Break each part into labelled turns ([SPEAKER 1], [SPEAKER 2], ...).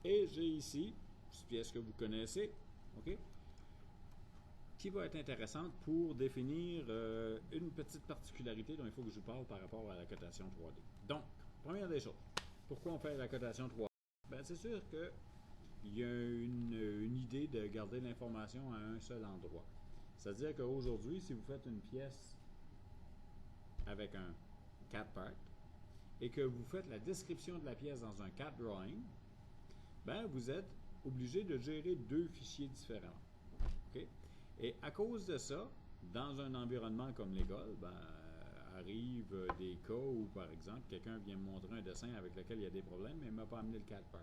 [SPEAKER 1] Et j'ai ici une pièce que vous connaissez, ok, qui va être intéressante pour définir une petite particularité dont il faut que je vous parle par rapport à la cotation 3D. Donc, première des choses, pourquoi on fait la cotation 3D? Ben, c'est sûr qu'il y a une idée de garder l'information à un seul endroit. C'est-à-dire qu'aujourd'hui, si vous faites une pièce avec un CAD part et que vous faites la description de la pièce dans un CAD drawing, ben, vous êtes obligé de gérer deux fichiers différents. Okay? Et à cause de ça, dans un environnement comme l'école, ben, arrivent des cas où, par exemple, quelqu'un vient me montrer un dessin avec lequel il y a des problèmes, mais il ne m'a pas amené le CAD part.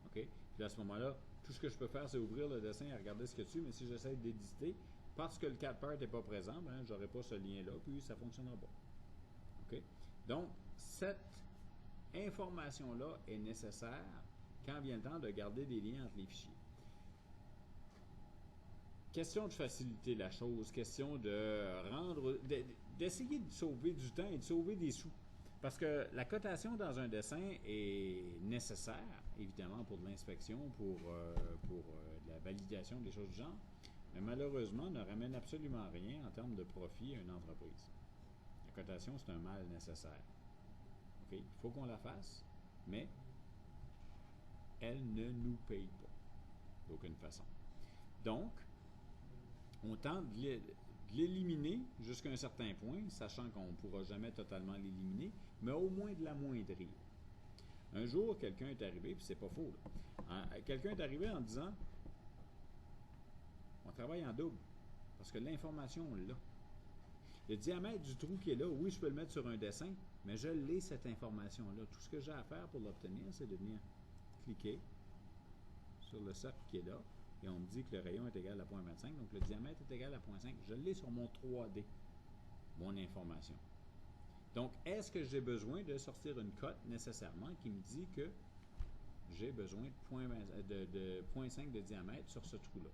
[SPEAKER 1] Okay? Puis à ce moment-là, tout ce que je peux faire, c'est ouvrir le dessin et regarder ce qu'il y a dessus, mais si j'essaie d'éditer, parce que le CAD part n'est pas présent, ben, je n'aurai pas ce lien-là, puis ça ne fonctionnera pas. Okay? Donc, cette information-là est nécessaire quand vient le temps de garder des liens entre les fichiers. Question de faciliter la chose, question de rendre, d'essayer de sauver du temps et de sauver des sous. Parce que la cotation dans un dessin est nécessaire, évidemment, pour de l'inspection, pour de la validation, des choses du genre, mais malheureusement ne ramène absolument rien en termes de profit à une entreprise. La cotation, c'est un mal nécessaire. Okay? Il faut qu'on la fasse, mais elle ne nous paye pas d'aucune façon. Donc, on tente de l'éliminer jusqu'à un certain point, sachant qu'on ne pourra jamais totalement l'éliminer, mais au moins de l'amoindrir. Un jour, quelqu'un est arrivé, puis c'est pas faux, quelqu'un est arrivé en disant on travaille en double, parce que l'information, on l'a. Le diamètre du trou qui est là, oui, je peux le mettre sur un dessin, mais je l'ai, cette information-là. Tout ce que j'ai à faire pour l'obtenir, c'est de venir cliquer sur le cercle qui est là, et on me dit que le rayon est égal à 0,25, donc le diamètre est égal à 0,5. Je l'ai sur mon 3D, mon information. Donc, est-ce que j'ai besoin de sortir une cote nécessairement qui me dit que j'ai besoin de 0,5 de diamètre sur ce trou-là?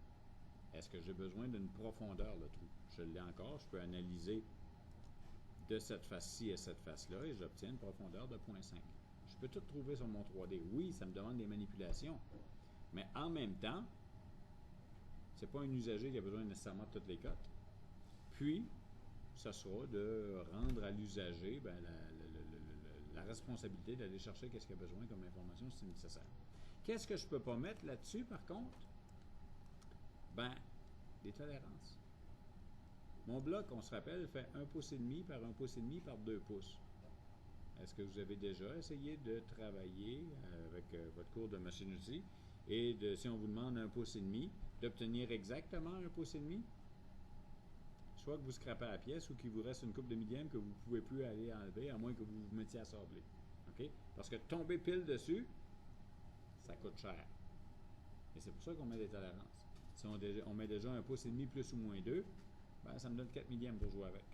[SPEAKER 1] Est-ce que j'ai besoin d'une profondeur, le trou? Je l'ai encore, je peux analyser de cette face-ci à cette face-là et j'obtiens une profondeur de 0,5. Je peux tout trouver sur mon 3D. Oui, ça me demande des manipulations, mais en même temps, ce n'est pas un usager qui a besoin nécessairement de toutes les cotes. Puis, ce sera de rendre à l'usager ben, la responsabilité d'aller chercher qu'est-ce qu'il a besoin comme information si c'est nécessaire. Qu'est-ce que je ne peux pas mettre là-dessus, par contre? Ben, des tolérances. Mon bloc, on se rappelle, fait 1,5 pouce par 1,5 pouce par 2 pouces. Est-ce que vous avez déjà essayé de travailler avec votre cours de machine-outil et si on vous demande 1,5 pouce, d'obtenir exactement 1,5 pouce? Soit que vous scrapez à la pièce ou qu'il vous reste une coupe de millième que vous ne pouvez plus aller enlever à moins que vous vous mettiez à sabler. Okay? Parce que tomber pile dessus, ça coûte cher. Et c'est pour ça qu'on met des tolérances. Si on met déjà 1,5 pouce plus ou moins 2, ben, ça me donne 4 millièmes pour jouer avec.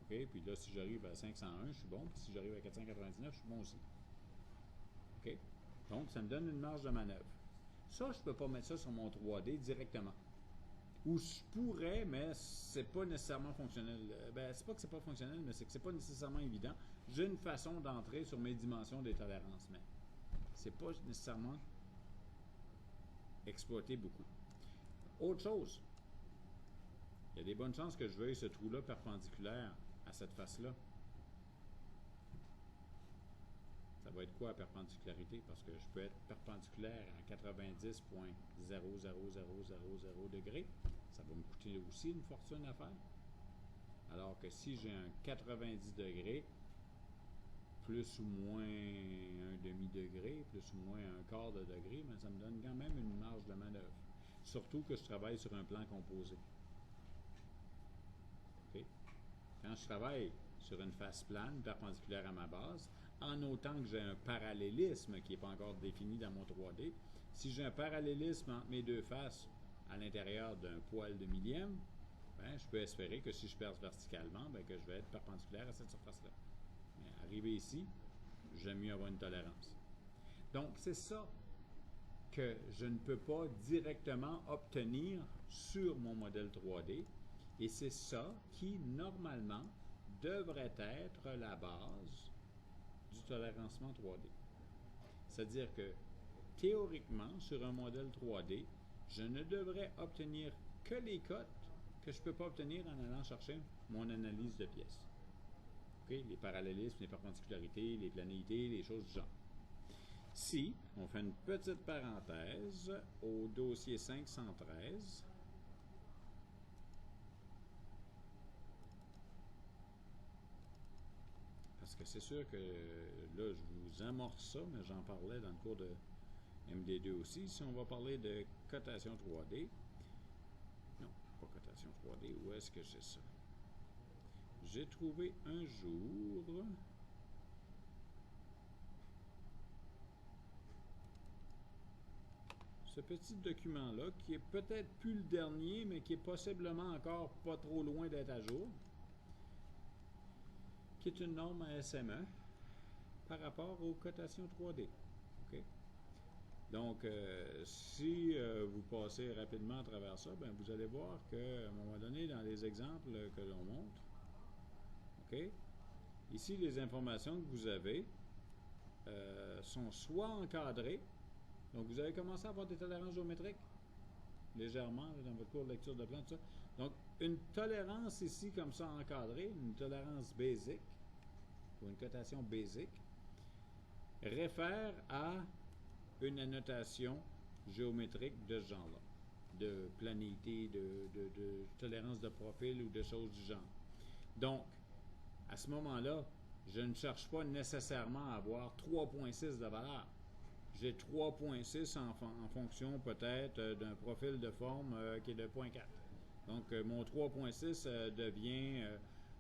[SPEAKER 1] Okay? Puis là, si j'arrive à 501, je suis bon. Puis si j'arrive à 499, je suis bon aussi. Okay? Donc, ça me donne une marge de manœuvre. Ça, je ne peux pas mettre ça sur mon 3D directement. Ou je pourrais, mais c'est pas nécessairement fonctionnel. Ben, c'est pas que c'est pas fonctionnel, mais c'est que c'est pas nécessairement évident. J'ai une façon d'entrer sur mes dimensions des tolérances, mais c'est pas nécessairement exploité beaucoup. Autre chose, il y a des bonnes chances que je veuille ce trou-là perpendiculaire à cette face-là. Ça va être quoi la perpendicularité? Parce que je peux être perpendiculaire à 90,00000 degrés. Ça va me coûter aussi une fortune à faire. Alors que si j'ai un 90 degrés, plus ou moins un demi-degré, plus ou moins un quart de degré, mais ça me donne quand même une marge de manœuvre. Surtout que je travaille sur un plan composé. Okay? Quand je travaille sur une face plane perpendiculaire à ma base, en autant que j'ai un parallélisme qui n'est pas encore défini dans mon 3D, si j'ai un parallélisme entre mes deux faces à l'intérieur d'un poil de millième, ben, je peux espérer que si je perce verticalement, ben, que je vais être perpendiculaire à cette surface-là. Mais arrivé ici, j'aime mieux avoir une tolérance. Donc, c'est ça que je ne peux pas directement obtenir sur mon modèle 3D. Et c'est ça qui, normalement, devrait être la base du tolérancement 3D. C'est-à-dire que, théoriquement, sur un modèle 3D, je ne devrais obtenir que les cotes que je ne peux pas obtenir en allant chercher mon analyse de pièces. Okay? Les parallélismes, les perpendicularités, les planéités, les choses du genre. Si on fait une petite parenthèse au dossier 513, parce que c'est sûr que là, je vous amorce ça, mais j'en parlais dans le cours de MD2 aussi. Si on va parler de cotation 3D, non, pas cotation 3D, où est-ce que j'ai ça? J'ai trouvé un jour ce petit document-là, qui est peut-être plus le dernier, mais qui est possiblement encore pas trop loin d'être à jour, qui est une norme à SME par rapport aux cotations 3D. Okay? Donc, si vous passez rapidement à travers ça, ben, vous allez voir qu'à un moment donné, dans les exemples que l'on montre, okay, ici, les informations que vous avez sont soit encadrées, donc vous avez commencé à avoir des tolérances géométriques, légèrement, dans votre cours de lecture de plan, tout ça. Donc, une tolérance ici, comme ça, encadrée, une tolérance basique, ou une cotation basique, réfère à une annotation géométrique de ce genre-là, de planéité, de tolérance de profil ou de choses du genre. Donc, à ce moment-là, je ne cherche pas nécessairement à avoir 3.6 de valeur. J'ai 3.6 en fonction peut-être d'un profil de forme qui est de 0.4. Donc, mon 3.6 devient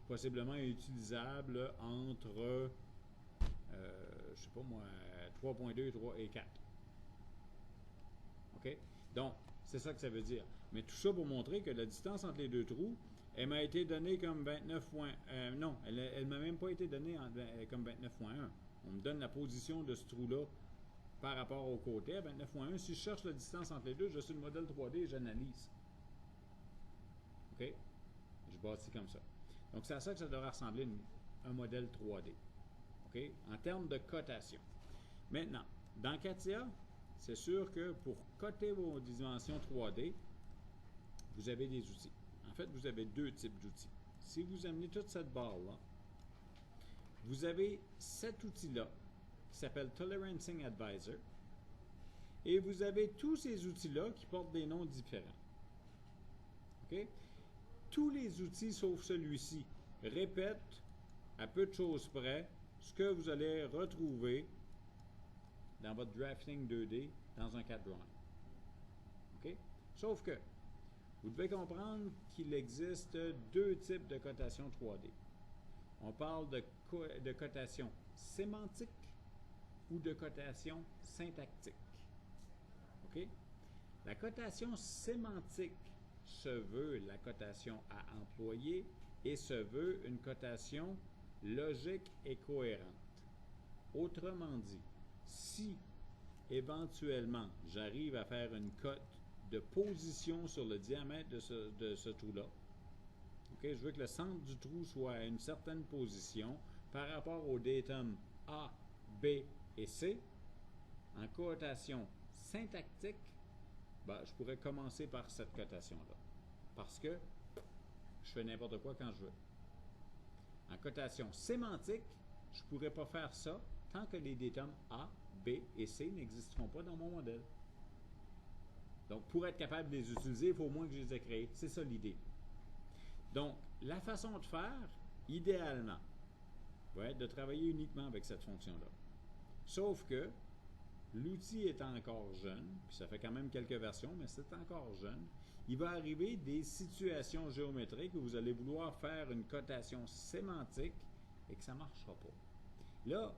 [SPEAKER 1] possiblement utilisable entre, je ne sais pas moi, 3.2 et 4. OK? Donc, c'est ça que ça veut dire. Mais tout ça pour montrer que la distance entre les deux trous, elle m'a été donnée comme 29. Non, elle ne m'a même pas été donnée comme 29.1. On me donne la position de ce trou-là par rapport au côté à 29.1. Si je cherche la distance entre les deux, je suis le modèle 3D et j'analyse. OK? Je bâtis comme ça. Donc, c'est à ça que ça devrait ressembler un modèle 3D. OK? En termes de cotation. Maintenant, dans CATIA, c'est sûr que pour coter vos dimensions 3D, vous avez des outils. En fait, vous avez deux types d'outils. Si vous amenez toute cette barre-là, vous avez cet outil-là qui s'appelle Tolerancing Advisor et vous avez tous ces outils-là qui portent des noms différents. OK? Tous les outils, sauf celui-ci, répètent à peu de choses près ce que vous allez retrouver dans votre drafting 2D dans un CAD drawing. OK? Sauf que vous devez comprendre qu'il existe deux types de cotation 3D. On parle de cotation sémantique ou de cotation syntactique. OK? La cotation sémantique se veut la cotation à employer et se veut une cotation logique et cohérente. Autrement dit, si éventuellement j'arrive à faire une cote de position sur le diamètre de ce trou-là, okay, je veux que le centre du trou soit à une certaine position par rapport au datum A, B et C, en cotation syntactique, ben, je pourrais commencer par cette cotation-là. Parce que je fais n'importe quoi quand je veux. En cotation sémantique, je ne pourrais pas faire ça tant que les datums A, B et C n'existeront pas dans mon modèle. Donc, pour être capable de les utiliser, il faut au moins que je les ai créés. C'est ça l'idée. Donc, la façon de faire, idéalement, va être de travailler uniquement avec cette fonction-là. Sauf que l'outil est encore jeune, puis ça fait quand même quelques versions, mais c'est encore jeune. Il va arriver des situations géométriques où vous allez vouloir faire une cotation sémantique et que ça ne marchera pas. Là,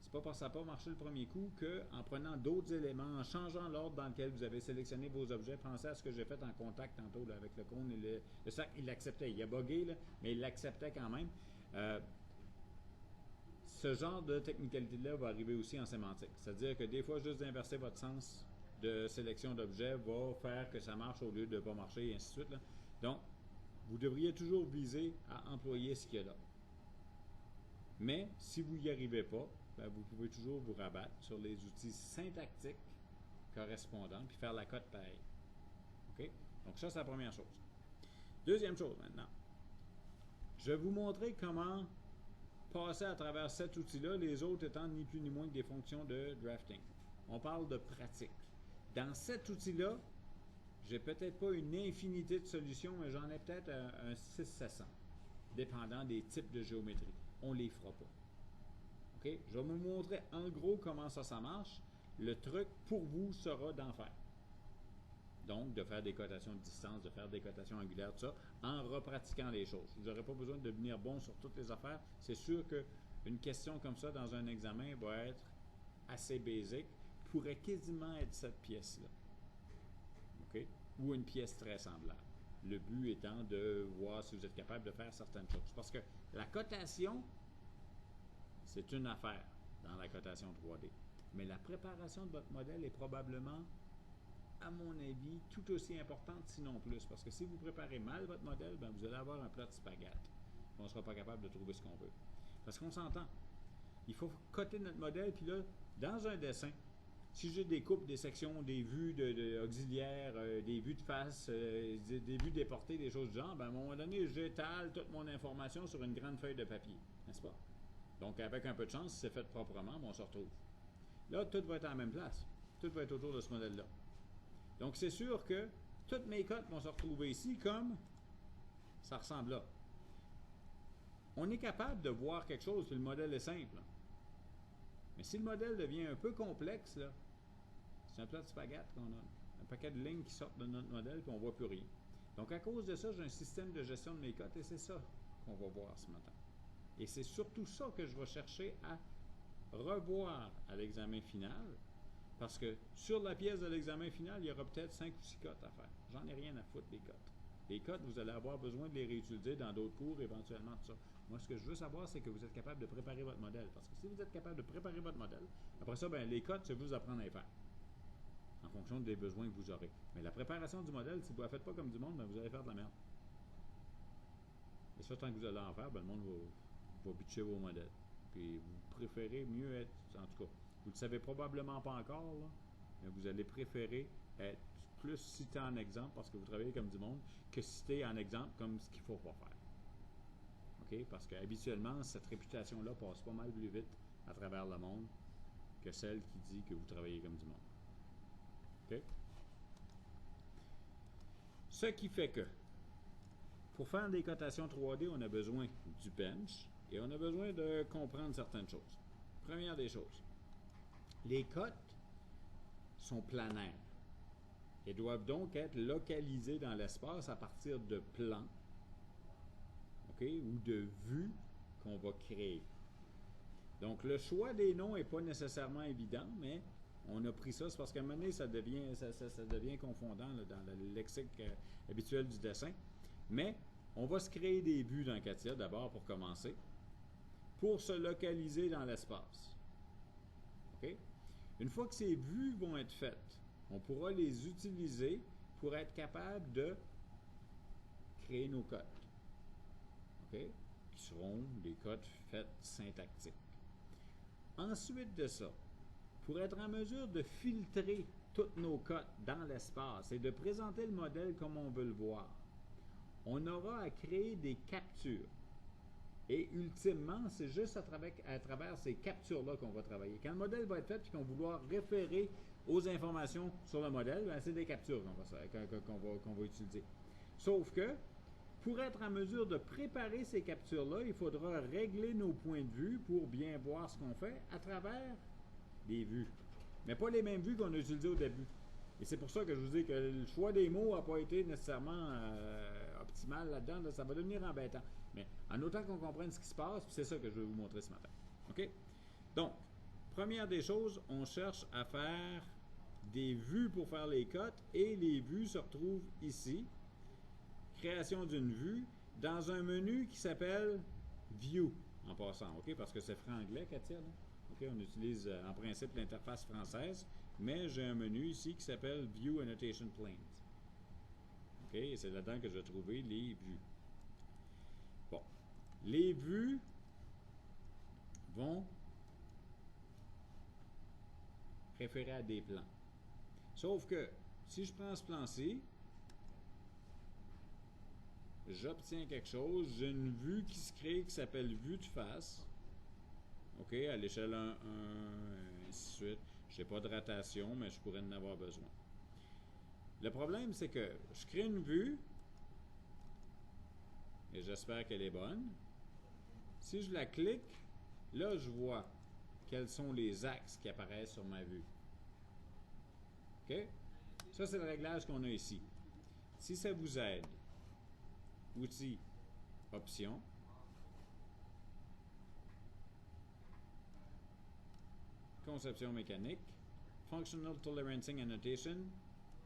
[SPEAKER 1] c'est pas parce que ça n'a pas marché le premier coup qu'en prenant d'autres éléments, en changeant l'ordre dans lequel vous avez sélectionné vos objets, pensez à ce que j'ai fait en contact tantôt là, avec le cône et le sac, il l'acceptait. Il a bugué, là, mais il l'acceptait quand même. Ce genre de technicalité-là va arriver aussi en sémantique. C'est-à-dire que des fois, juste d'inverser votre sens de sélection d'objets va faire que ça marche au lieu de ne pas marcher, et ainsi de suite. Là. Donc, vous devriez toujours viser à employer ce qu'il y a là. Mais, si vous n'y arrivez pas, ben, vous pouvez toujours vous rabattre sur les outils syntactiques correspondants puis faire la cote pareil. OK? Donc ça, c'est la première chose. Deuxième chose maintenant. Je vais vous montrer comment passer à travers cet outil-là, les autres étant ni plus ni moins que des fonctions de drafting. On parle de pratique. Dans cet outil-là, j'ai peut-être pas une infinité de solutions, mais j'en ai peut-être un 600-700, dépendant des types de géométrie. On ne les fera pas. OK? Je vais vous montrer en gros comment ça marche. Le truc pour vous sera d'en faire. Donc, de faire des cotations de distance, de faire des cotations angulaires, tout ça, en repratiquant les choses. Vous n'aurez pas besoin de devenir bon sur toutes les affaires. C'est sûr qu'une question comme ça dans un examen va être assez basique, pourrait quasiment être cette pièce-là. OK? Ou une pièce très semblable. Le but étant de voir si vous êtes capable de faire certaines choses. Parce que la cotation, c'est une affaire dans la cotation 3D. Mais la préparation de votre modèle est probablement, à mon avis, tout aussi importante, sinon plus. Parce que si vous préparez mal votre modèle, ben vous allez avoir un plat de spaghetti. On ne sera pas capable de trouver ce qu'on veut. Parce qu'on s'entend. Il faut coter notre modèle, puis là, dans un dessin, si j'ai des coupes, des sections, des vues auxiliaires, des vues de face, des vues déportées, des choses du genre, ben à un moment donné, j'étale toute mon information sur une grande feuille de papier, n'est-ce pas? Donc, avec un peu de chance, si c'est fait proprement, on se retrouve. Là, tout va être à la même place. Tout va être autour de ce modèle-là. Donc, c'est sûr que toutes mes cotes vont se retrouver ici comme ça ressemble là. On est capable de voir quelque chose, puis le modèle est simple. Mais si le modèle devient un peu complexe, là, c'est un plat de spaghetti qu'on a. Un paquet de lignes qui sortent de notre modèle, puis on ne voit plus rien. Donc, à cause de ça, j'ai un système de gestion de mes cotes, et c'est ça qu'on va voir ce matin. Et c'est surtout ça que je vais chercher à revoir à l'examen final, parce que sur la pièce de l'examen final, il y aura peut-être 5 ou 6 cotes à faire. J'en ai rien à foutre des cotes. Les cotes, vous allez avoir besoin de les réutiliser dans d'autres cours, éventuellement, tout ça. Moi, ce que je veux savoir, c'est que vous êtes capable de préparer votre modèle. Parce que si vous êtes capable de préparer votre modèle, après ça, ben, les cotes, c'est vous apprendre à les faire, en fonction des besoins que vous aurez. Mais la préparation du modèle, si vous ne la faites pas comme du monde, ben, vous allez faire de la merde. Et ça, tant que vous allez en faire, ben, le monde va bitcher vos modèles. Puis vous préférez mieux être, en tout cas, vous ne le savez probablement pas encore, là, mais vous allez préférer être plus cité en exemple parce que vous travaillez comme du monde que cité en exemple comme ce qu'il ne faut pas faire. OK? Parce qu'habituellement, cette réputation-là passe pas mal plus vite à travers le monde que celle qui dit que vous travaillez comme du monde. OK? Ce qui fait que, pour faire des cotations 3D, on a besoin du bench et on a besoin de comprendre certaines choses. Première des choses, les cotes sont planaires et doivent donc être localisées dans l'espace à partir de plans, OK, ou de vues qu'on va créer. Donc, le choix des noms n'est pas nécessairement évident, mais on a pris ça, c'est parce qu'à un moment donné, ça devient confondant là, dans le lexique habituel du dessin. Mais on va se créer des vues dans CATIA d'abord pour commencer, pour se localiser dans l'espace. OK? Une fois que ces vues vont être faites, on pourra les utiliser pour être capable de créer nos codes. OK? Qui seront des codes faits syntactiques. Ensuite de ça, pour être en mesure de filtrer toutes nos cotes dans l'espace et de présenter le modèle comme on veut le voir, on aura à créer des captures. Et ultimement, c'est juste à travers ces captures-là qu'on va travailler. Quand le modèle va être fait et qu'on va vouloir référer aux informations sur le modèle, ben c'est des captures qu'on va utiliser. Sauf que, pour être en mesure de préparer ces captures-là, il faudra régler nos points de vue pour bien voir ce qu'on fait à travers des vues. Mais pas les mêmes vues qu'on a utilisées au début. Et c'est pour ça que je vous dis que le choix des mots n'a pas été nécessairement optimal là-dedans. Là, ça va devenir embêtant. Mais en autant qu'on comprenne ce qui se passe, c'est ça que je vais vous montrer ce matin. OK? Donc, première des choses, on cherche à faire des vues pour faire les cotes et les vues se retrouvent ici. Création d'une vue dans un menu qui s'appelle View, en passant, OK? Parce que c'est franglais, Katia, là. OK? On utilise en principe l'interface française, mais j'ai un menu ici qui s'appelle View Annotation Planes. OK? Et c'est là-dedans que je vais trouver les vues. Bon. Les vues vont référer à des plans. Sauf que, si je prends ce plan-ci, j'obtiens quelque chose, j'ai une vue qui se crée qui s'appelle vue de face. OK, à l'échelle 1, 1, ainsi de suite. Je n'ai pas de rotation, mais je pourrais en avoir besoin. Le problème, c'est que je crée une vue, et j'espère qu'elle est bonne. Si je la clique, là, je vois quels sont les axes qui apparaissent sur ma vue. OK? Ça, c'est le réglage qu'on a ici. Si ça vous aide, outils, options, conception mécanique, functional tolerancing annotation,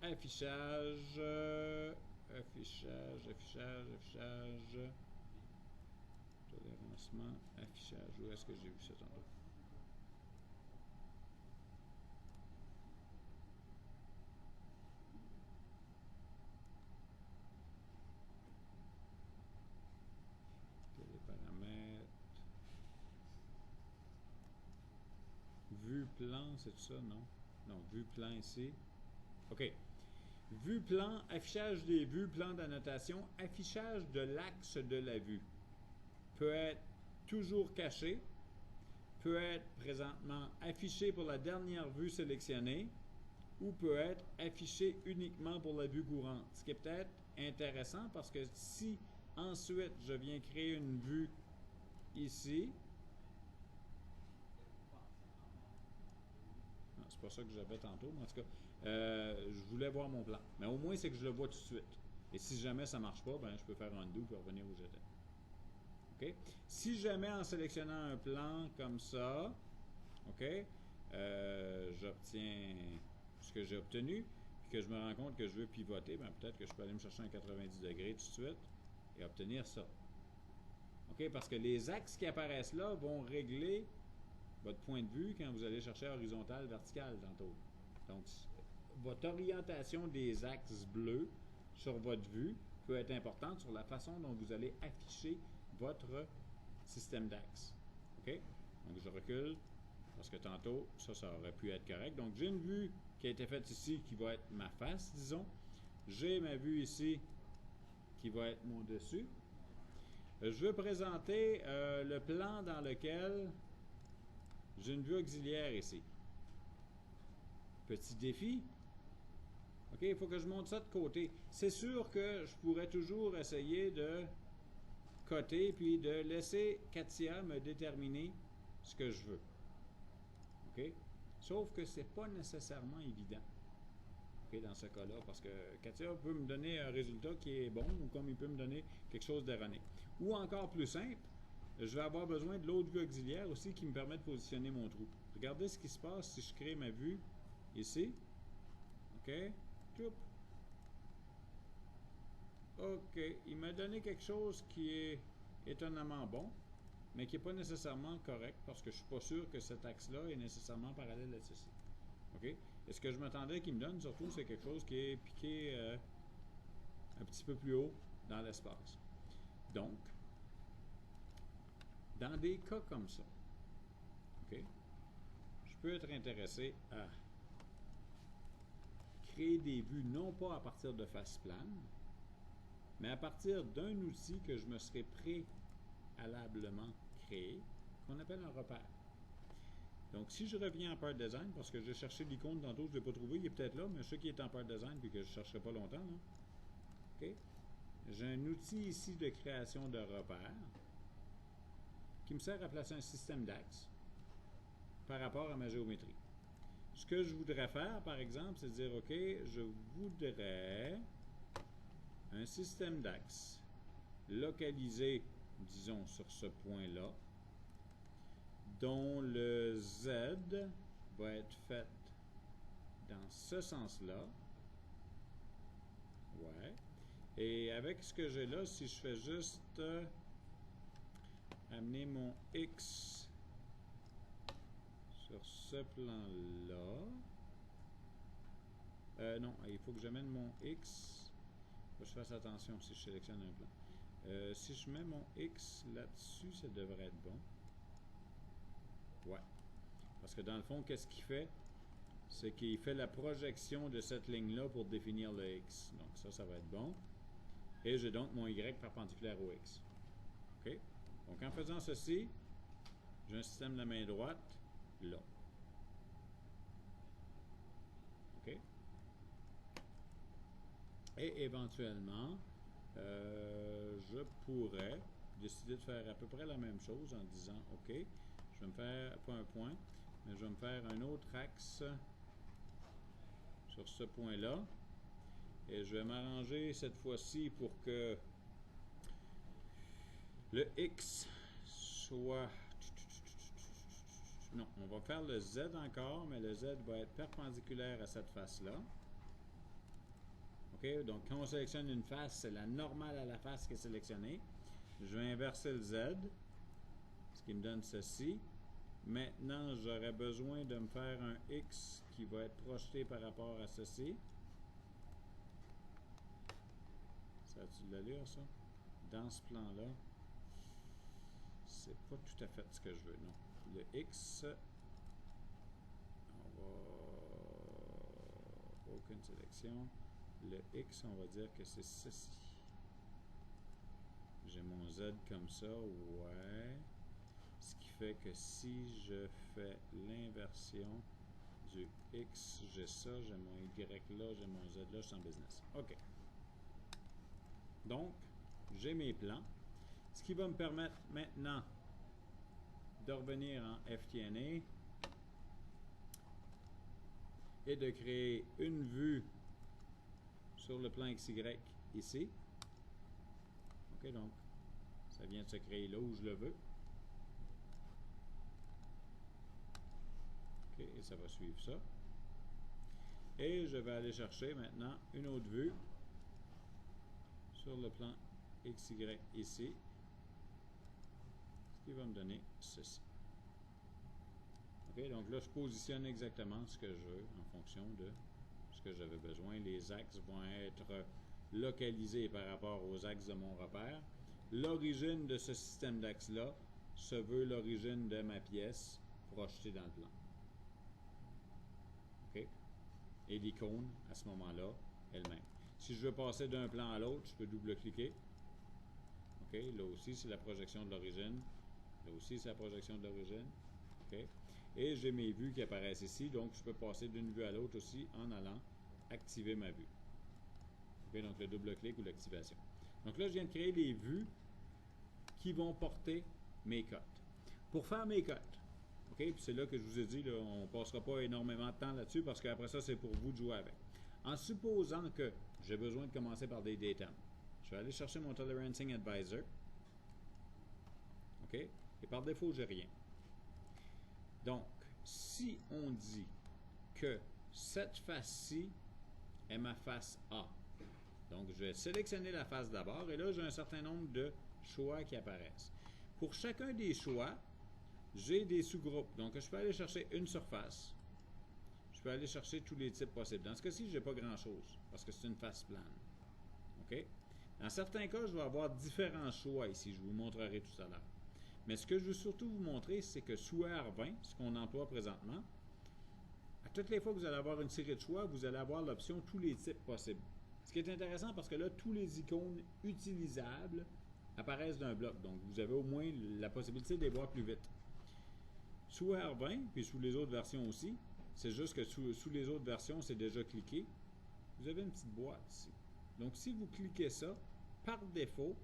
[SPEAKER 1] affichage, tolérancement, affichage. Où est-ce que j'ai vu ça tantôt? Les paramètres. Vue plan, c'est ça, non? Non, vue plan ici. OK. Vue plan, affichage des vues, plan d'annotation, affichage de l'axe de la vue. Peut être toujours caché, peut être présentement affiché pour la dernière vue sélectionnée, ou peut être affiché uniquement pour la vue courante. Ce qui est peut-être intéressant parce que si ensuite je viens créer une vue ici, c'est pas ça que j'avais tantôt, mais en tout cas, je voulais voir mon plan. Mais au moins, c'est que je le vois tout de suite. Et si jamais ça ne marche pas, ben, je peux faire un undo et revenir où j'étais. OK? Si jamais en sélectionnant un plan comme ça, OK, j'obtiens ce que j'ai obtenu, puis que je me rends compte que je veux pivoter, ben, peut-être que je peux aller me chercher un 90 degrés tout de suite et obtenir ça. OK? Parce que les axes qui apparaissent là vont régler votre point de vue quand vous allez chercher horizontal, vertical tantôt. Donc, votre orientation des axes bleus sur votre vue peut être importante sur la façon dont vous allez afficher votre système d'axes. OK? Donc, je recule parce que tantôt, ça aurait pu être correct. Donc, j'ai une vue qui a été faite ici qui va être ma face, disons. J'ai ma vue ici qui va être mon dessus. Je veux présenter le plan dans lequel j'ai une vue auxiliaire ici. Petit défi. OK, il faut que je monte ça de côté. C'est sûr que je pourrais toujours essayer de coter puis de laisser Katia me déterminer ce que je veux. OK? Sauf que c'est pas nécessairement évident. OK, dans ce cas-là, parce que Katia peut me donner un résultat qui est bon ou comme il peut me donner quelque chose d'erroné. Ou encore plus simple, je vais avoir besoin de l'autre vue auxiliaire aussi qui me permet de positionner mon trou. Regardez ce qui se passe si je crée ma vue ici. OK? Toup. OK. Il m'a donné quelque chose qui est étonnamment bon, mais qui n'est pas nécessairement correct parce que je ne suis pas sûr que cet axe-là est nécessairement parallèle à ceci. OK? Et ce que je m'attendais qu'il me donne, surtout, c'est quelque chose qui est piqué un petit peu plus haut dans l'espace. Donc, dans des cas comme ça, OK, je peux être intéressé à créer des vues non pas à partir de face plane, mais à partir d'un outil que je me serais préalablement créé, qu'on appelle un repère. Donc, si je reviens en Part Design, parce que j'ai cherché l'icône tantôt, je ne l'ai pas trouvé, il est peut-être là, mais je sais qu'il est en Part Design et que je ne chercherai pas longtemps. Là. OK? J'ai un outil ici de création de repères qui me sert à placer un système d'axes par rapport à ma géométrie. Ce que je voudrais faire, par exemple, c'est dire, OK, je voudrais un système d'axes localisé, disons, sur ce point-là, dont le Z va être fait dans ce sens-là. Ouais. Et avec ce que j'ai là, si je fais juste amener mon X sur ce plan-là. Non, il faut que j'amène mon X. Il faut que je fasse attention si je sélectionne un plan. Si je mets mon X là-dessus, ça devrait être bon. Ouais. Parce que dans le fond, qu'est-ce qu'il fait? c'est qu'il fait la projection de cette ligne-là pour définir le X. Donc ça va être bon. Et j'ai donc mon Y perpendiculaire au X. OK? Donc en faisant ceci, j'ai un système de la main droite là. OK? Et éventuellement, je pourrais décider de faire à peu près la même chose en disant, OK, je vais me faire, pas un point, mais je vais me faire un autre axe sur ce point-là. Et je vais m'arranger cette fois-ci pour que le X soit... Non, on va faire le Z encore, mais le Z va être perpendiculaire à cette face-là. OK? Donc, quand on sélectionne une face, c'est la normale à la face qui est sélectionnée. Je vais inverser le Z, ce qui me donne ceci. Maintenant, j'aurais besoin de me faire un X qui va être projeté par rapport à ceci. Ça a-tu de l'allure, ça? Dans ce plan-là, c'est pas tout à fait ce que je veux, non. Le X, on va... aucune sélection. Le X, on va dire que c'est ceci. J'ai mon Z comme ça, ouais. Ce qui fait que si je fais l'inversion du X, j'ai ça, j'ai mon Y là, j'ai mon Z là, je suis en business. OK. Donc, j'ai mes plans. Ce qui va me permettre maintenant de revenir en FTNA et de créer une vue sur le plan XY ici. OK, donc, ça vient de se créer là où je le veux. OK, et ça va suivre ça. Et je vais aller chercher maintenant une autre vue sur le plan XY ici, ce qui va me donner ceci. OK, donc là, je positionne exactement ce que je veux en fonction de ce que j'avais besoin. Les axes vont être localisés par rapport aux axes de mon repère. L'origine de ce système d'axes-là se veut l'origine de ma pièce projetée dans le plan. OK? Et l'icône, à ce moment-là, elle-même. Si je veux passer d'un plan à l'autre, je peux double-cliquer. OK? Là aussi, c'est la projection de l'origine. Là aussi, c'est la projection de l'origine. OK? Et j'ai mes vues qui apparaissent ici, donc je peux passer d'une vue à l'autre aussi en allant activer ma vue. OK? Donc le double-clic ou l'activation. Donc là, je viens de créer les vues qui vont porter mes cotes. Pour faire mes cotes, OK? Puis c'est là que je vous ai dit, là, on ne passera pas énormément de temps là-dessus parce qu'après ça, c'est pour vous de jouer avec. En supposant que j'ai besoin de commencer par des datums, je vais aller chercher mon Tolerancing Advisor. OK? Et par défaut, j'ai rien. Donc, si on dit que cette face-ci est ma face A, donc je vais sélectionner la face d'abord et là, j'ai un certain nombre de choix qui apparaissent. Pour chacun des choix, j'ai des sous-groupes. Donc, je peux aller chercher une surface. Je peux aller chercher tous les types possibles. Dans ce cas-ci, je n'ai pas grand-chose parce que c'est une face plane. OK? Dans certains cas, je vais avoir différents choix ici. Je vous montrerai tout à l'heure. Mais ce que je veux surtout vous montrer, c'est que sous R20, ce qu'on emploie présentement, à toutes les fois que vous allez avoir une série de choix, vous allez avoir l'option tous les types possibles. Ce qui est intéressant parce que là, tous les icônes utilisables apparaissent d'un bloc. Donc, vous avez au moins la possibilité de les voir plus vite. Sous R20, puis sous les autres versions aussi, c'est juste que sous les autres versions, c'est déjà cliqué. Vous avez une petite boîte ici. Donc, si vous cliquez ça, par défaut,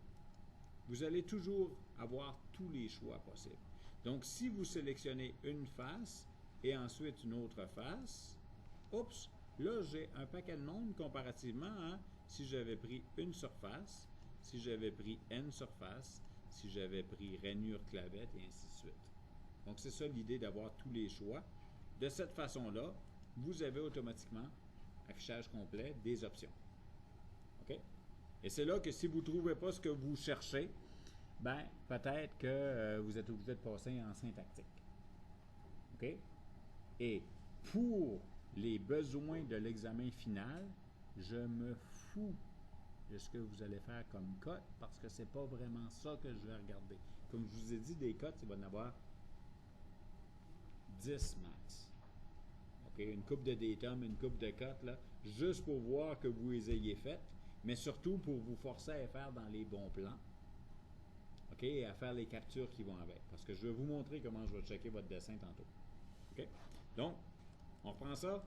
[SPEAKER 1] vous allez toujours avoir tous les choix possibles. Donc, si vous sélectionnez une face et ensuite une autre face, oups, là, j'ai un paquet de monde comparativement à si j'avais pris une surface, si j'avais pris N surface, si j'avais pris rainure clavette et ainsi de suite. Donc, c'est ça l'idée d'avoir tous les choix. De cette façon-là, vous avez automatiquement affichage complet des options. OK? Et c'est là que si vous ne trouvez pas ce que vous cherchez, ben peut-être que vous êtes obligé de passer en syntactique. OK? Et pour les besoins de l'examen final, je me fous de ce que vous allez faire comme cote parce que c'est pas vraiment ça que je vais regarder. Comme je vous ai dit, des cotes, il va y en avoir 10 max. OK? OK? Une coupe de datum, une coupe de cotes, là, juste pour voir que vous les ayez faites, mais surtout pour vous forcer à les faire dans les bons plans. OK? Et à faire les captures qui vont avec. Parce que je vais vous montrer comment je vais checker votre dessin tantôt. OK? Donc, on reprend ça.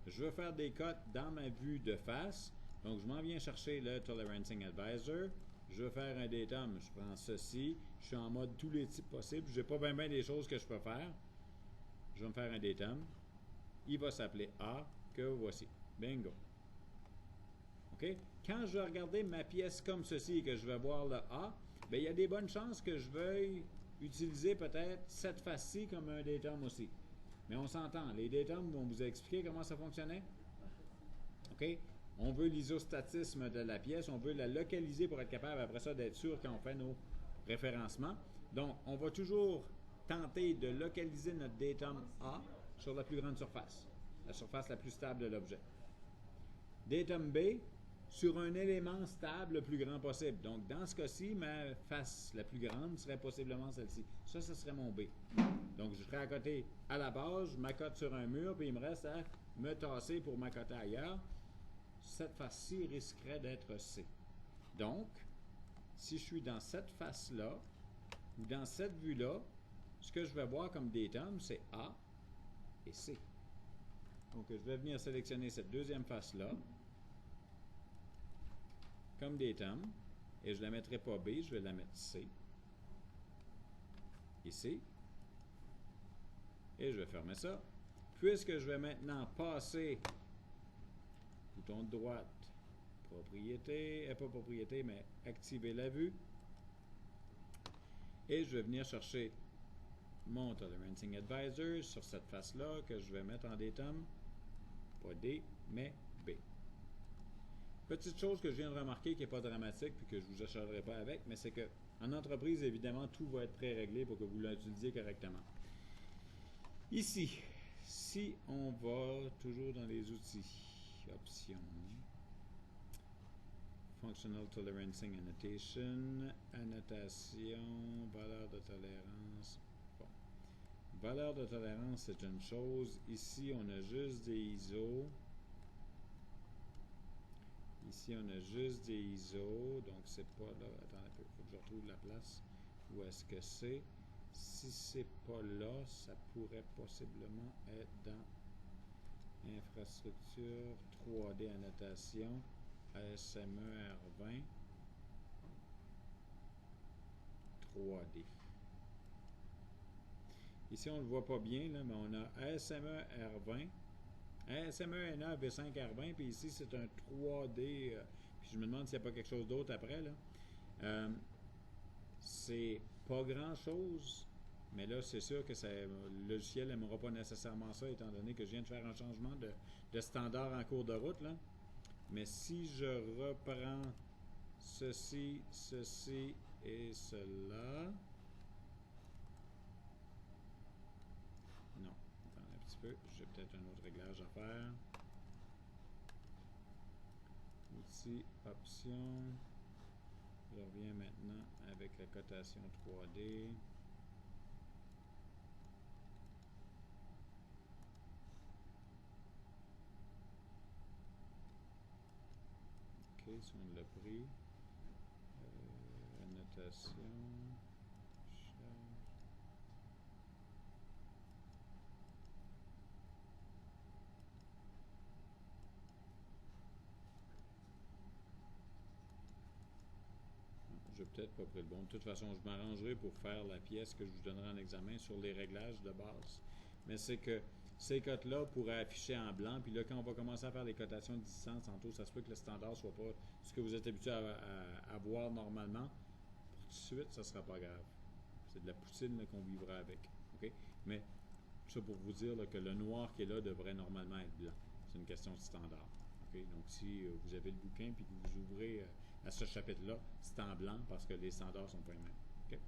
[SPEAKER 1] Je veux faire des cotes dans ma vue de face. Donc, je m'en viens chercher le Tolerancing Advisor. Je veux faire un datum. Je prends ceci. Je suis en mode tous les types possibles. Je n'ai pas bien des choses que je peux faire. Je vais me faire un datum. Il va s'appeler A, que voici. Bingo. OK? Quand je vais regarder ma pièce comme ceci et que je vais voir le A, bien, il y a des bonnes chances que je veuille utiliser peut-être cette face-ci comme un datum aussi. Mais on s'entend. Les datums vont vous expliquer comment ça fonctionnait. OK? On veut l'isostatisme de la pièce. On veut la localiser pour être capable, après ça, d'être sûr quand on fait nos référencements. Donc, on va toujours tenter de localiser notre datum A sur la plus grande surface, la surface la plus stable de l'objet. Datum B sur un élément stable le plus grand possible. Donc, dans ce cas-ci, ma face la plus grande serait possiblement celle-ci. Ça, ce serait mon B. Donc, je serais à côté à la base, je m'accote sur un mur, puis il me reste à me tasser pour m'accoter ailleurs. Cette face-ci risquerait d'être C. Donc, si je suis dans cette face-là, ou dans cette vue-là, ce que je vais voir comme datum, c'est A et C. Donc, je vais venir sélectionner cette deuxième face-là comme datum, et je ne la mettrai pas B, je vais la mettre C. Ici. Et je vais fermer ça. Puisque je vais maintenant passer, bouton de droite, propriété, pas propriété, mais activer la vue. Et je vais venir chercher mon Tolerancing Advisor sur cette face-là que je vais mettre en datum. Pas D, mais B. Petite chose que je viens de remarquer qui n'est pas dramatique puis que je ne vous acharnerai pas avec, mais c'est qu'en entreprise, évidemment, tout va être pré-réglé pour que vous l'utilisiez correctement. Ici, si on va toujours dans les outils, options, Functional Tolerancing Annotation, annotation, valeur de tolérance. Bon. Valeur de tolérance, c'est une chose. Ici, on a juste des ISO. Ici, on a juste des ISO, donc c'est pas là. Attends un peu, il faut que je retrouve la place. Où est-ce que c'est? Si c'est pas là, ça pourrait possiblement être dans infrastructure 3D annotation ASME R20 3D. Ici, on ne le voit pas bien, là, mais on a ASME R20, ASME NA V5 R20, puis ici, c'est un 3D. Puis je me demande s'il n'y a pas quelque chose d'autre après, là. C'est pas grand-chose, mais là, c'est sûr que le logiciel n'aimera pas nécessairement ça, étant donné que je viens de faire un changement de standard en cours de route, là. Mais si je reprends ceci, ceci et cela... Non, attends un petit peu, j'ai peut-être un autre réglage à faire. Outils, options... Je reviens maintenant avec la cotation 3D. OK, si on l'a pris. Annotation. Charge. Je n'ai peut-être pas pris le bon. De toute façon, je m'arrangerai pour faire la pièce que je vous donnerai en examen sur les réglages de base. Mais c'est que ces cotes-là pourraient afficher en blanc, puis là, quand on va commencer à faire les cotations de distance tantôt, ça se peut que le standard ne soit pas ce que vous êtes habitué à voir normalement. Pour tout de suite, ça ne sera pas grave. C'est de la poutine qu'on vivra avec. Okay? Mais ça pour vous dire là, que le noir qui est là devrait normalement être blanc. C'est une question de standard. Okay? Donc, si vous avez le bouquin puis que vous ouvrez à ce chapitre-là, c'est en blanc parce que les standards ne sont pas les mêmes. Okay?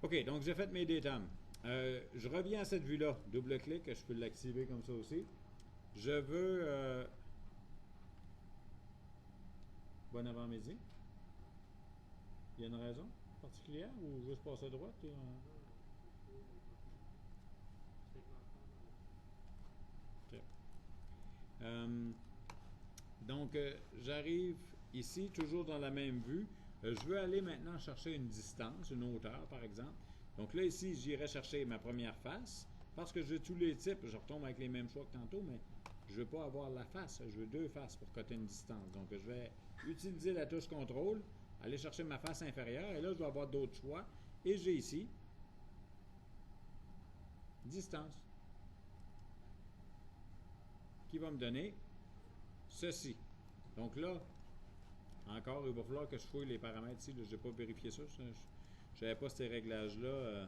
[SPEAKER 1] OK, donc j'ai fait mes datums. Je reviens à cette vue-là. Double-clic, je peux l'activer comme ça aussi. Je veux... bon avant-midi. Il y a une raison particulière ou juste passer à droite? Donc, j'arrive ici, toujours dans la même vue. Je veux aller maintenant chercher une distance, une hauteur, par exemple. Donc là, ici, j'irai chercher ma première face. Parce que j'ai tous les types, je retombe avec les mêmes choix que tantôt, mais je ne veux pas avoir la face. Je veux deux faces pour coter une distance. Donc, je vais utiliser la touche contrôle, aller chercher ma face inférieure. Et là, je vais avoir d'autres choix. Et j'ai ici distance, qui va me donner ceci. Donc là, encore, il va falloir que je fouille les paramètres ici. Je n'ai pas vérifié ça. Je n'avais pas ces réglages-là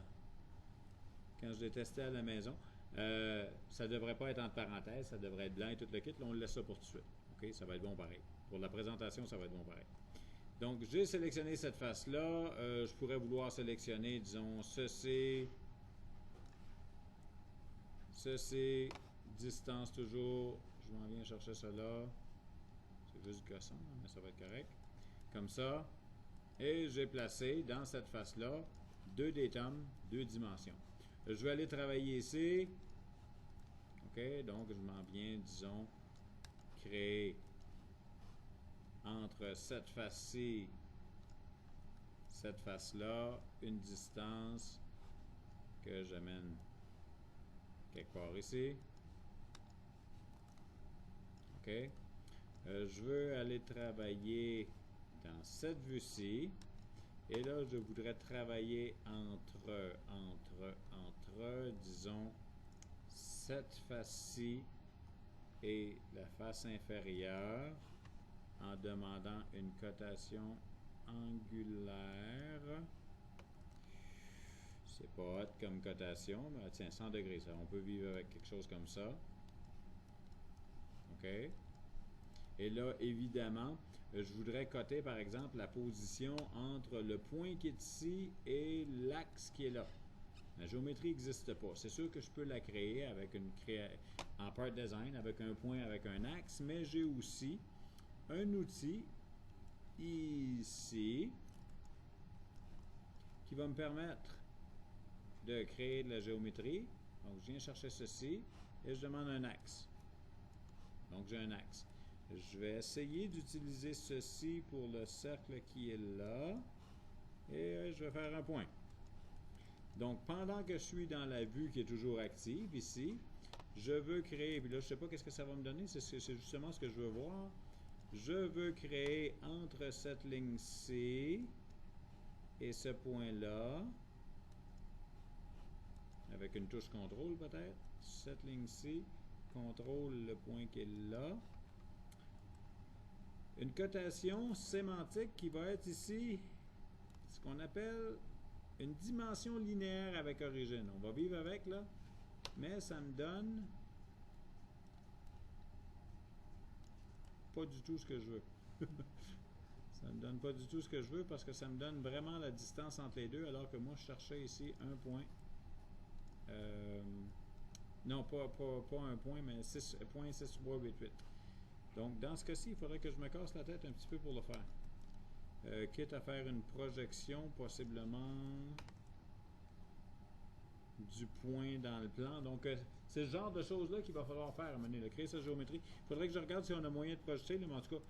[SPEAKER 1] quand je l'ai testé à la maison. Ça ne devrait pas être entre parenthèses, ça devrait être blanc et tout le kit. Là, on laisse ça pour tout de suite. OK, ça va être bon pareil. Pour la présentation, ça va être bon pareil. Donc, j'ai sélectionné cette face-là. Je pourrais vouloir sélectionner, disons, ceci, distance toujours. Je m'en viens chercher cela. C'est juste gossant, mais ça va être correct. Comme ça. Et j'ai placé dans cette face-là deux datums, deux dimensions. Je vais aller travailler ici. OK, donc je m'en viens, disons, créer entre cette face-ci, cette face-là, une distance que j'amène quelque part ici. OK. Je veux aller travailler dans cette vue-ci. Et là, je voudrais travailler entre, disons, cette face-ci et la face inférieure en demandant une cotation angulaire. C'est pas hot comme cotation, mais tiens, 100 degrés, ça. On peut vivre avec quelque chose comme ça. OK. Et là, évidemment, je voudrais coter, par exemple, la position entre le point qui est ici et l'axe qui est là. La géométrie n'existe pas. C'est sûr que je peux la créer avec en part design, avec un point, avec un axe, mais j'ai aussi un outil ici qui va me permettre de créer de la géométrie. Donc, je viens chercher ceci et je demande un axe. Donc, j'ai un axe. Je vais essayer d'utiliser ceci pour le cercle qui est là. Et je vais faire un point. Donc, pendant que je suis dans la vue qui est toujours active, ici, je veux créer, puis là, je ne sais pas qu'est-ce que ça va me donner, c'est justement ce que je veux voir. Je veux créer entre cette ligne-ci et ce point-là, avec une touche contrôle peut-être, cette ligne-ci, contrôle le point qui est là. Une cotation sémantique qui va être ici, ce qu'on appelle une dimension linéaire avec origine. On va vivre avec là, mais ça me donne pas du tout ce que je veux. Ça me donne pas du tout ce que je veux parce que ça me donne vraiment la distance entre les deux, alors que moi je cherchais ici un point. Non, pas un point, mais 6.6388. Donc, dans ce cas-ci, il faudrait que je me casse la tête un petit peu pour le faire. Quitte à faire une projection, possiblement, du point dans le plan. Donc, c'est ce genre de choses-là qu'il va falloir faire à un moment donné, créer sa géométrie. Il faudrait que je regarde si on a moyen de projeter, mais en tout cas,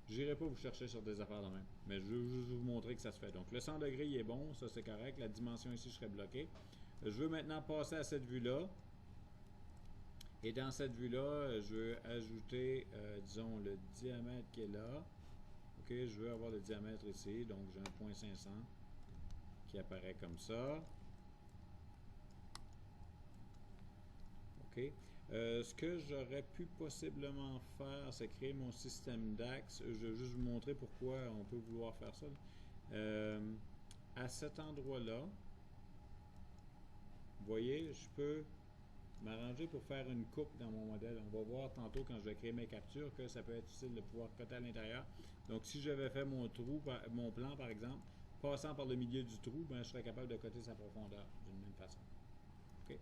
[SPEAKER 1] je n'irai pas vous chercher sur des affaires de même. Mais je veux juste vous montrer que ça se fait. Donc, le 100 degrés, il est bon, ça c'est correct. La dimension ici, je serais bloqué. Je veux maintenant passer à cette vue-là. Et dans cette vue-là, je veux ajouter, disons, le diamètre qui est là. OK, je veux avoir le diamètre ici. Donc, j'ai un point 500 qui apparaît comme ça. OK. Ce que j'aurais pu possiblement faire, c'est créer mon système d'axes. Je vais juste vous montrer pourquoi on peut vouloir faire ça. À cet endroit-là, vous voyez, je peux m'arranger pour faire une coupe dans mon modèle. On va voir tantôt quand je vais créer mes captures que ça peut être utile de pouvoir coter à l'intérieur. Donc, si j'avais fait mon plan par exemple, passant par le milieu du trou, ben, je serais capable de coter sa profondeur d'une même façon. OK.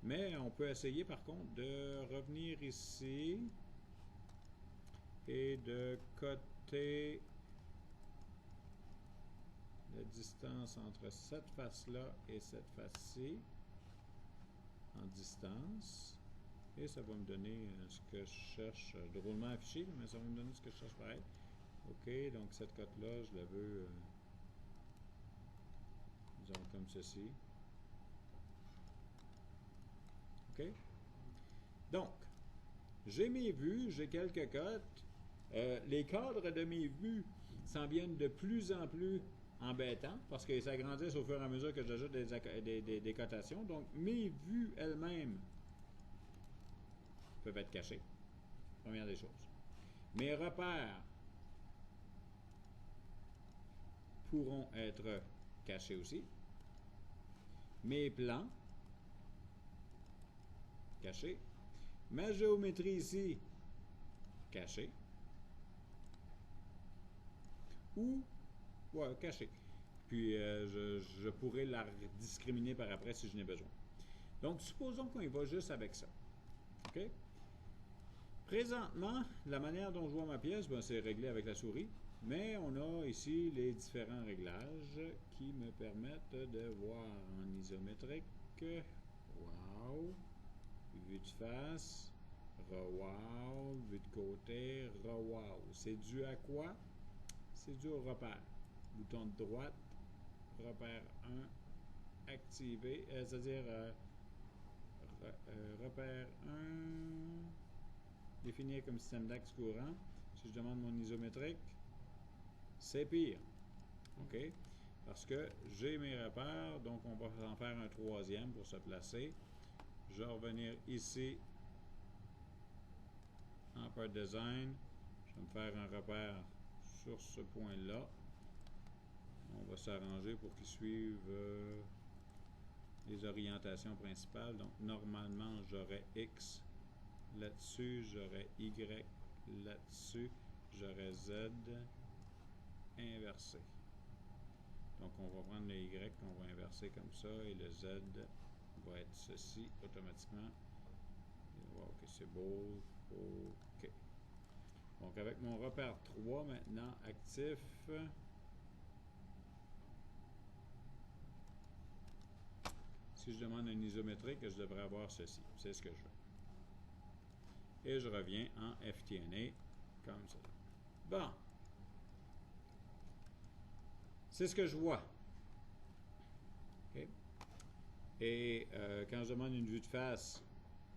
[SPEAKER 1] Mais on peut essayer par contre de revenir ici et de coter la distance entre cette face-là et cette face-ci en distance. Et ça va me donner ce que je cherche, drôlement affiché, mais ça va me donner ce que je cherche pareil. OK, donc cette cote-là, je la veux, disons comme ceci. OK? Donc, j'ai mes vues, j'ai quelques cotes. Les cadres de mes vues s'en viennent de plus en plus embêtants parce qu'ils s'agrandissent au fur et à mesure que j'ajoute des cotations. Donc, mes vues elles-mêmes peuvent être cachées. Première des choses. Mes repères pourront être cachés aussi. Mes plans, cachés. Ma géométrie ici, cachée. Ou, ouais, cachée. Puis, je pourrais la discriminer par après si je n'ai besoin. Donc, supposons qu'on y va juste avec ça. OK? Présentement, la manière dont je vois ma pièce, ben, c'est réglé avec la souris. Mais on a ici les différents réglages qui me permettent de voir en isométrique. Wow! Vue de face. Re-wow. Vue de côté. Re-wow. C'est dû à quoi? C'est dû au repère. Bouton de droite. Repère 1. Activé. C'est-à-dire repère 1. Définir comme système d'axe courant. Si je demande mon isométrique, c'est pire. OK? Parce que j'ai mes repères, donc on va en faire un troisième pour se placer. Je vais revenir ici en Part Design. Je vais me faire un repère sur ce point-là. On va s'arranger pour qu'il suive les orientations principales. Donc, normalement, j'aurais X. Là-dessus, j'aurais Y. Là-dessus, j'aurais Z inversé. Donc, on va prendre le Y qu'on va inverser comme ça et le Z va être ceci automatiquement. OK, c'est beau. OK. Donc, avec mon repère 3 maintenant actif, si je demande un isométrique, je devrais avoir ceci. C'est ce que je veux. Et je reviens en FTNA comme ça. Bon. C'est ce que je vois. OK. Et quand je demande une vue de face,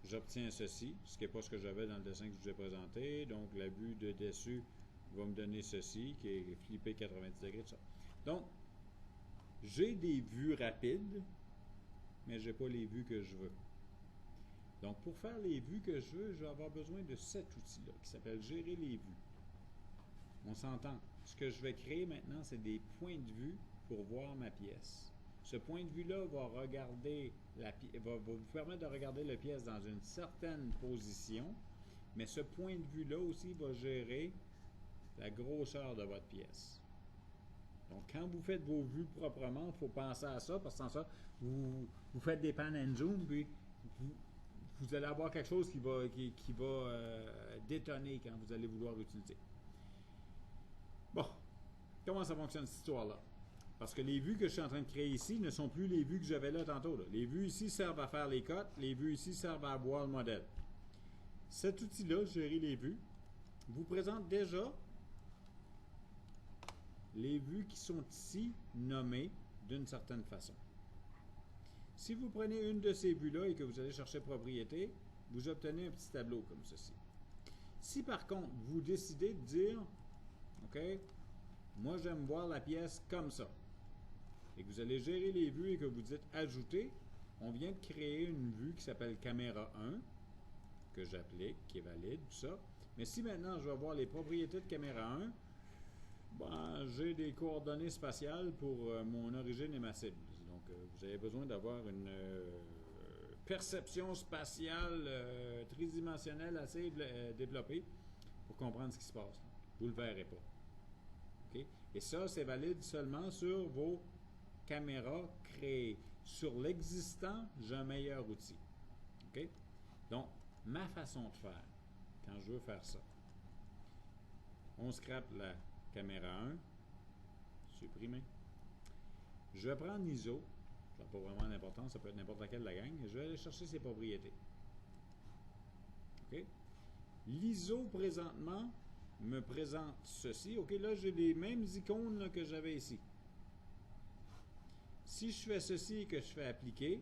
[SPEAKER 1] j'obtiens ceci, ce qui n'est pas ce que j'avais dans le dessin que je vous ai présenté. Donc, la vue de dessus va me donner ceci, qui est flippé 90 degrés, tout ça. Donc, j'ai des vues rapides, mais je n'ai pas les vues que je veux. Donc, pour faire les vues que je veux, je vais avoir besoin de cet outil-là, qui s'appelle Gérer les vues. On s'entend. Ce que je vais créer maintenant, c'est des points de vue pour voir ma pièce. Ce point de vue-là va vous permettre de regarder la pièce dans une certaine position, mais ce point de vue-là aussi va gérer la grosseur de votre pièce. Donc, quand vous faites vos vues proprement, il faut penser à ça, parce que sans ça, vous faites des pan and zoom, puis vous allez avoir quelque chose qui va détonner quand vous allez vouloir utiliser. Bon, comment ça fonctionne cette histoire-là? Parce que les vues que je suis en train de créer ici ne sont plus les vues que j'avais là tantôt. Là. Les vues ici servent à faire les cotes, les vues ici servent à voir le modèle. Cet outil-là, gérer les vues, vous présente déjà les vues qui sont ici nommées d'une certaine façon. Si vous prenez une de ces vues-là et que vous allez chercher propriété, vous obtenez un petit tableau comme ceci. Si par contre, vous décidez de dire, OK, moi j'aime voir la pièce comme ça, et que vous allez gérer les vues et que vous dites ajouter, on vient de créer une vue qui s'appelle caméra 1, que j'applique, qui est valide, tout ça. Mais si maintenant je vais voir les propriétés de caméra 1, ben, j'ai des coordonnées spatiales pour mon origine et ma cible. Donc, vous avez besoin d'avoir une perception spatiale tridimensionnelle assez développée pour comprendre ce qui se passe. Vous ne le verrez pas. Okay? Et ça, c'est valide seulement sur vos caméras créées. Sur l'existant, j'ai un meilleur outil. Okay? Donc, ma façon de faire, quand je veux faire ça, on scrape la caméra 1, supprimer. Je vais prendre l'ISO, ça n'a pas vraiment d'importance, ça peut être n'importe laquelle de la gang, et je vais aller chercher ses propriétés. OK? L'ISO, présentement, me présente ceci. OK, là, j'ai les mêmes icônes là, que j'avais ici. Si je fais ceci et que je fais appliquer,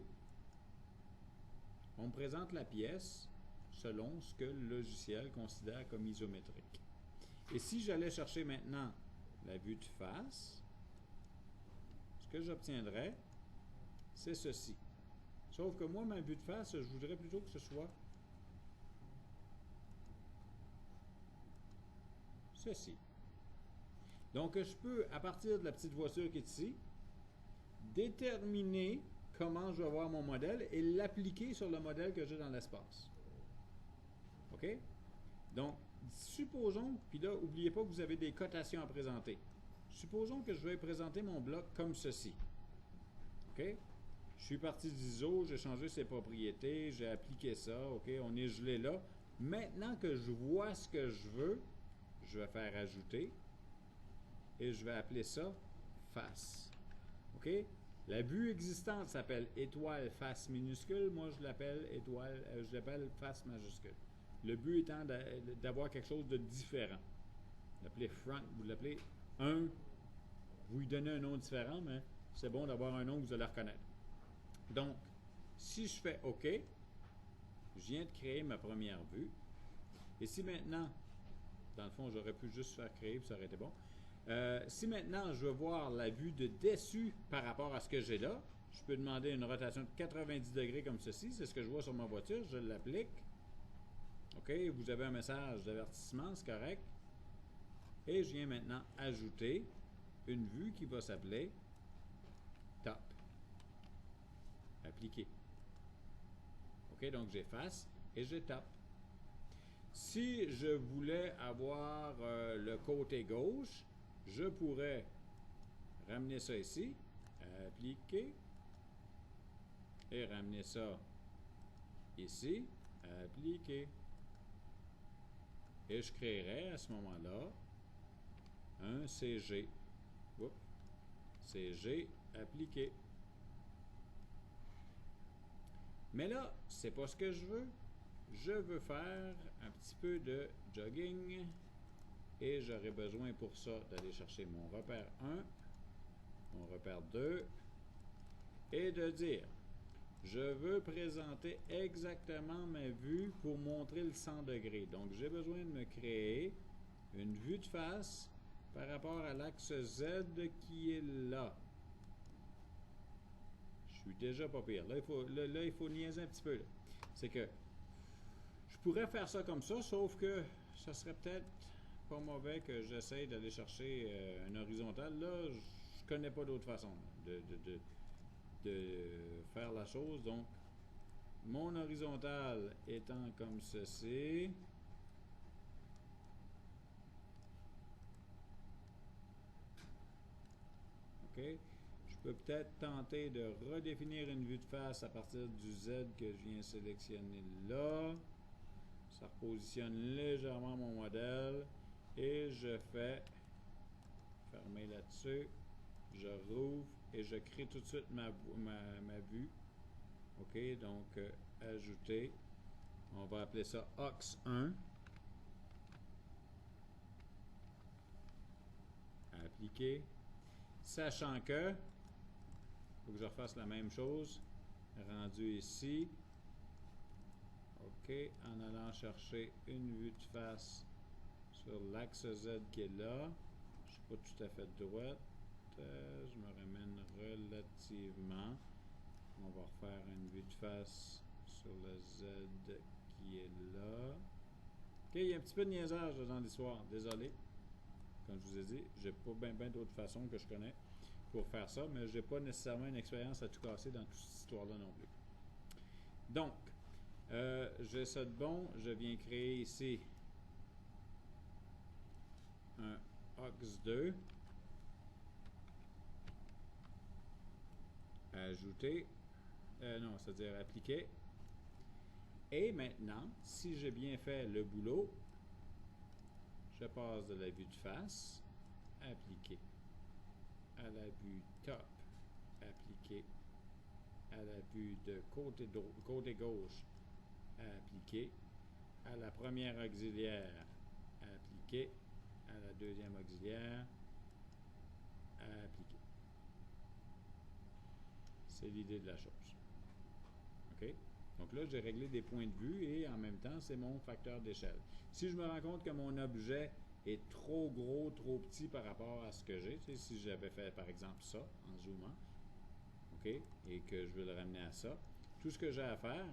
[SPEAKER 1] on me présente la pièce selon ce que le logiciel considère comme isométrique. Et si j'allais chercher maintenant la vue de face, ce que j'obtiendrais, c'est ceci. Sauf que moi, ma vue de face, je voudrais plutôt que ce soit ceci. Donc, je peux, à partir de la petite voiture qui est ici, déterminer comment je vais voir mon modèle et l'appliquer sur le modèle que j'ai dans l'espace. OK? Donc, supposons, puis là, n'oubliez pas que vous avez des cotations à présenter. Supposons que je vais présenter mon bloc comme ceci. OK? Je suis parti d'ISO, j'ai changé ses propriétés, j'ai appliqué ça, OK? On est gelé là. Maintenant que je vois ce que je veux, je vais faire ajouter et je vais appeler ça face. OK? La vue existante s'appelle étoile face minuscule. Moi, je l'appelle face majuscule. Le but étant d'avoir quelque chose de différent. Vous l'appelez front, vous l'appelez 1. Vous lui donnez un nom différent, mais c'est bon d'avoir un nom que vous allez reconnaître. Donc, si je fais OK, je viens de créer ma première vue. Et si maintenant, dans le fond, j'aurais pu juste faire créer, puis ça aurait été bon. Si maintenant je veux voir la vue de dessus par rapport à ce que j'ai là, je peux demander une rotation de 90 degrés comme ceci. C'est ce que je vois sur ma voiture. Je l'applique. OK, vous avez un message d'avertissement, c'est correct. Et je viens maintenant ajouter une vue qui va s'appeler Top. Appliquer. OK, donc j'efface et je Top. Si je voulais avoir le côté gauche, je pourrais ramener ça ici, appliquer, et ramener ça ici, appliquer. Et je créerai à ce moment-là un CG. Oups. CG appliqué. Mais là, c'est pas ce que je veux. Je veux faire un petit peu de jogging et j'aurai besoin pour ça d'aller chercher mon repère 1, mon repère 2 et de dire je veux présenter exactement ma vue pour montrer le 100 degrés. Donc, j'ai besoin de me créer une vue de face par rapport à l'axe Z qui est là. Je suis déjà pas pire. Là, il faut niaiser un petit peu. C'est que je pourrais faire ça comme ça, sauf que ça serait peut-être pas mauvais que j'essaye d'aller chercher un horizontal. Là, je connais pas d'autre façon de faire la chose. Donc, mon horizontal étant comme ceci. OK? Je peux peut-être tenter de redéfinir une vue de face à partir du Z que je viens sélectionner là. Ça repositionne légèrement mon modèle. Et je fais fermer là-dessus. Je rouvre et je crée tout de suite ma vue. OK, donc ajouter. On va appeler ça Ox 1. Appliquer. Sachant que, il faut que je refasse la même chose. Rendu ici. OK, en allant chercher une vue de face sur l'axe Z qui est là. Je ne suis pas tout à fait droite. Je me ramène relativement. On va refaire une vue de face sur le Z qui est là. OK, il y a un petit peu de niaisage dans l'histoire. Désolé. Comme je vous ai dit, j'ai pas bien d'autres façons que je connais pour faire ça, mais j'ai pas nécessairement une expérience à tout casser dans toute cette histoire-là non plus. Donc, j'ai ça de bon. Je viens créer ici un Ox 2. Ajouter. Non, c'est-à-dire appliquer. Et maintenant, si j'ai bien fait le boulot, je passe de la vue de face, appliquer, à la vue top, appliquer, à la vue de côté gauche, appliquer, à la première auxiliaire, appliquer, à la deuxième auxiliaire, appliquer. C'est l'idée de la chose. OK? Donc là, j'ai réglé des points de vue et en même temps, c'est mon facteur d'échelle. Si je me rends compte que mon objet est trop gros, trop petit par rapport à ce que j'ai, tu sais, si j'avais fait par exemple ça en zoomant, OK, et que je veux le ramener à ça, tout ce que j'ai à faire,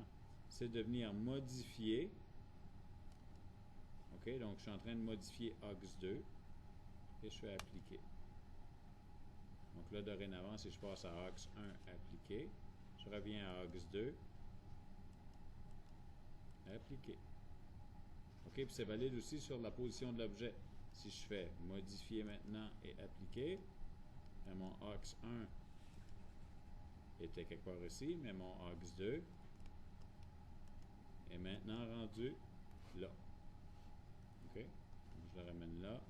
[SPEAKER 1] c'est de venir modifier. OK, donc je suis en train de modifier AUX2 et je fais appliquer. Donc là, dorénavant, si je passe à AUX1, appliquer, je reviens à AUX2, appliquer. OK, puis c'est valide aussi sur la position de l'objet. Si je fais modifier maintenant et appliquer, mon AUX1 était quelque part ici, mais mon AUX2 est maintenant rendu là. OK, donc je le ramène là,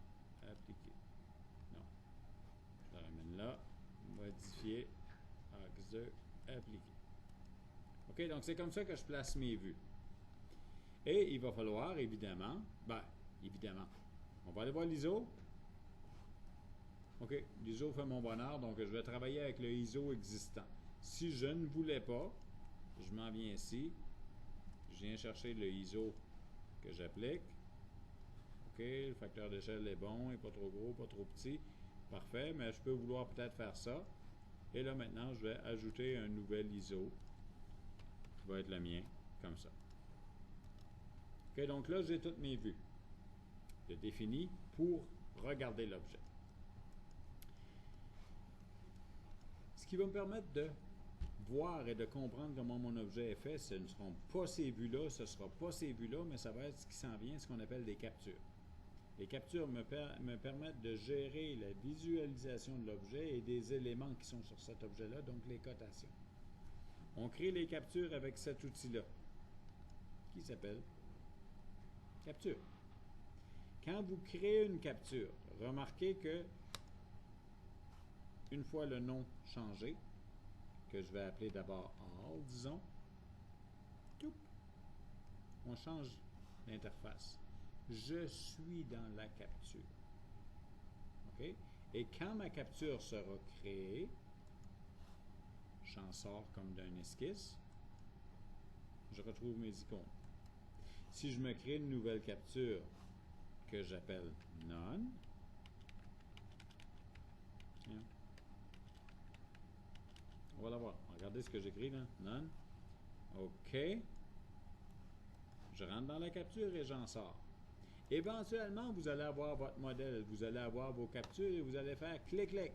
[SPEAKER 1] appliquer. Non, je le ramène là, modifier, AUX2, appliquer. OK, donc c'est comme ça que je place mes vues. Et il va falloir, évidemment, on va aller voir l'ISO. OK, l'ISO fait mon bonheur, donc je vais travailler avec le ISO existant. Si je ne voulais pas, je m'en viens ici, je viens chercher le ISO que j'applique. OK, le facteur d'échelle est bon, il n'est pas trop gros, pas trop petit. Parfait, mais je peux vouloir peut-être faire ça. Et là, maintenant, je vais ajouter un nouvel ISO qui va être le mien, comme ça. OK, donc là, j'ai toutes mes vues de définies pour regarder l'objet. Ce qui va me permettre de voir et de comprendre comment mon objet est fait, ce ne seront pas ces vues-là, ce ne sera pas ces vues-là, mais ça va être ce qui s'en vient, ce qu'on appelle des captures. Les captures me permettent de gérer la visualisation de l'objet et des éléments qui sont sur cet objet-là, donc les cotations. On crée les captures avec cet outil-là, qui s'appelle capture. Quand vous créez une capture, remarquez que, une fois le nom changé, que je vais appeler d'abord all, disons, on change l'interface. Je suis dans la capture. OK? Et quand ma capture sera créée, j'en sors comme d'un esquisse, je retrouve mes icônes. Si je me crée une nouvelle capture que j'appelle None, on va la voir. Regardez ce que j'écris là. None. OK. Je rentre dans la capture et j'en sors. Éventuellement, vous allez avoir votre modèle, vous allez avoir vos captures et vous allez faire clic-clic.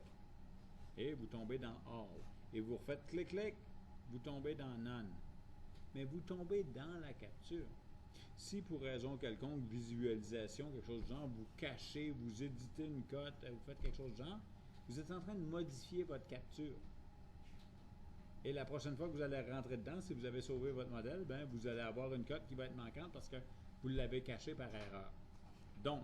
[SPEAKER 1] Et vous tombez dans All. Et vous refaites clic-clic, vous tombez dans None. Mais vous tombez dans la capture. Si pour raison quelconque, visualisation, quelque chose de genre, vous cachez, vous éditez une cote, vous faites quelque chose de genre, vous êtes en train de modifier votre capture. Et la prochaine fois que vous allez rentrer dedans, si vous avez sauvé votre modèle, ben, vous allez avoir une cote qui va être manquante parce que vous l'avez cachée par erreur. Donc,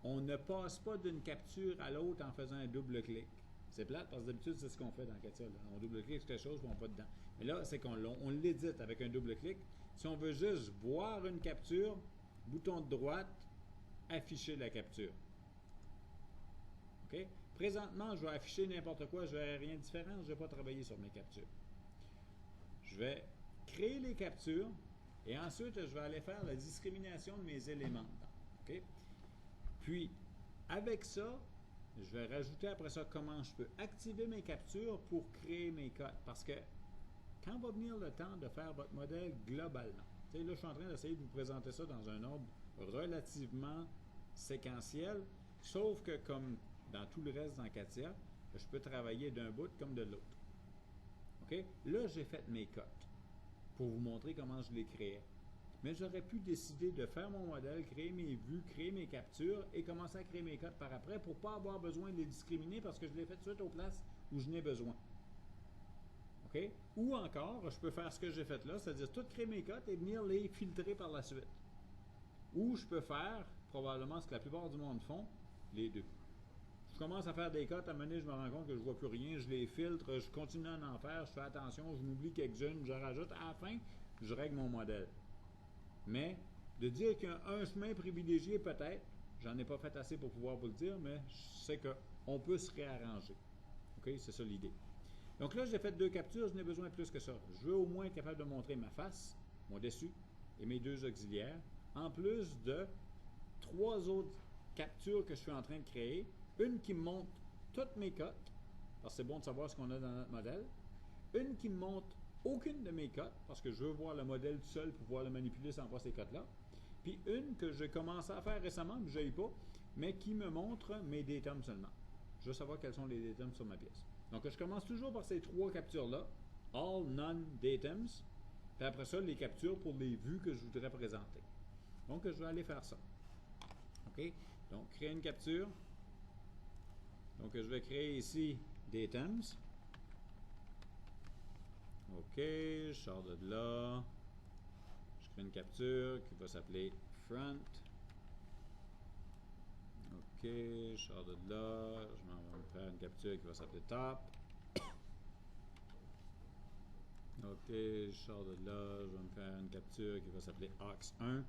[SPEAKER 1] on ne passe pas d'une capture à l'autre en faisant un double-clic. C'est plate parce que d'habitude, c'est ce qu'on fait dans Catia. On double-clique sur quelque chose et on va dedans. Mais là, c'est qu'on l'édite avec un double-clic. Si on veut juste voir une capture, bouton de droite, afficher la capture. OK? Présentement, je vais afficher n'importe quoi, je ne vais rien de différent, je ne vais pas travailler sur mes captures. Je vais créer les captures et ensuite, je vais aller faire la discrimination de mes éléments. OK? Puis, avec ça, je vais rajouter après ça comment je peux activer mes captures pour créer mes cotes. Parce que quand va venir le temps de faire votre modèle globalement, tu sais, là, je suis en train d'essayer de vous présenter ça dans un ordre relativement séquentiel, sauf que comme dans tout le reste dans Catia, je peux travailler d'un bout comme de l'autre. OK? Là, j'ai fait mes cotes pour vous montrer comment je les créais. Mais j'aurais pu décider de faire mon modèle, créer mes vues, créer mes captures et commencer à créer mes cotes par après pour ne pas avoir besoin de les discriminer parce que je les fais tout de suite aux places où je n'ai besoin. OK? Ou encore, je peux faire ce que j'ai fait là, c'est-à-dire tout créer mes cotes et venir les filtrer par la suite. Ou je peux faire, probablement ce que la plupart du monde font, les deux. Je commence à faire des cotes, à un moment donné, je me rends compte que je ne vois plus rien, je les filtre, je continue à en faire, je fais attention, je m'oublie quelques-unes, je rajoute, à la fin, je règle mon modèle. Mais De dire qu'il y a un chemin privilégié, peut-être, j'en ai pas fait assez pour pouvoir vous le dire, mais je sais qu'on peut se réarranger. OK? C'est ça l'idée. Donc là, j'ai fait 2 captures, je n'ai besoin de plus que ça. Je veux au moins être capable de montrer ma face, mon dessus et mes 2 auxiliaires, en plus de 3 autres captures que je suis en train de créer. Une qui me montre toutes mes cotes, parce que c'est bon de savoir ce qu'on a dans notre modèle. Une qui me montre aucune de mes cotes, parce que je veux voir le modèle tout seul pour pouvoir le manipuler sans voir ces cotes-là. Puis une que j'ai commencé à faire récemment, mais je n'ai pas, mais qui me montre mes datums seulement. Je veux savoir quels sont les datums sur ma pièce. Donc, je commence toujours par ces 3 captures-là. All, none, datums. Puis après ça, les captures pour les vues que je voudrais présenter. Donc, je vais aller faire ça. OK? Donc, créer une capture. Donc, je vais créer ici datums. OK, je sors de là. Je crée une capture qui va s'appeler front. OK, je sors de là. Je m'en vais me faire une capture qui va s'appeler top. OK, je sors de là. Je vais me faire une capture qui va s'appeler aux1.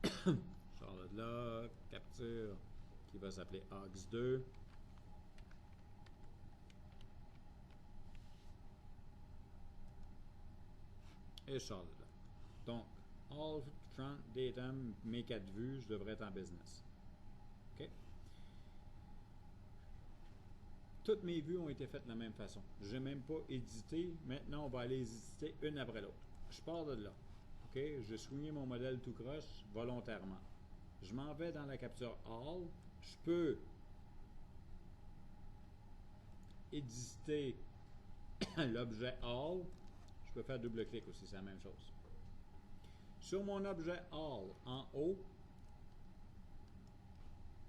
[SPEAKER 1] Je sors de là. Capture qui va s'appeler aux2. Et je sors de là. Donc, all front datum, mes 4 vues, je devrais être en business. OK? Toutes mes vues ont été faites de la même façon. Je n'ai même pas édité. Maintenant, on va aller éditer une après l'autre. Je pars de là. OK? J'ai soigné mon modèle tout croche volontairement. Je m'en vais dans la capture All. Je peux éditer l'objet All. Je peux faire double-clic aussi, c'est la même chose. Sur mon objet All, en haut,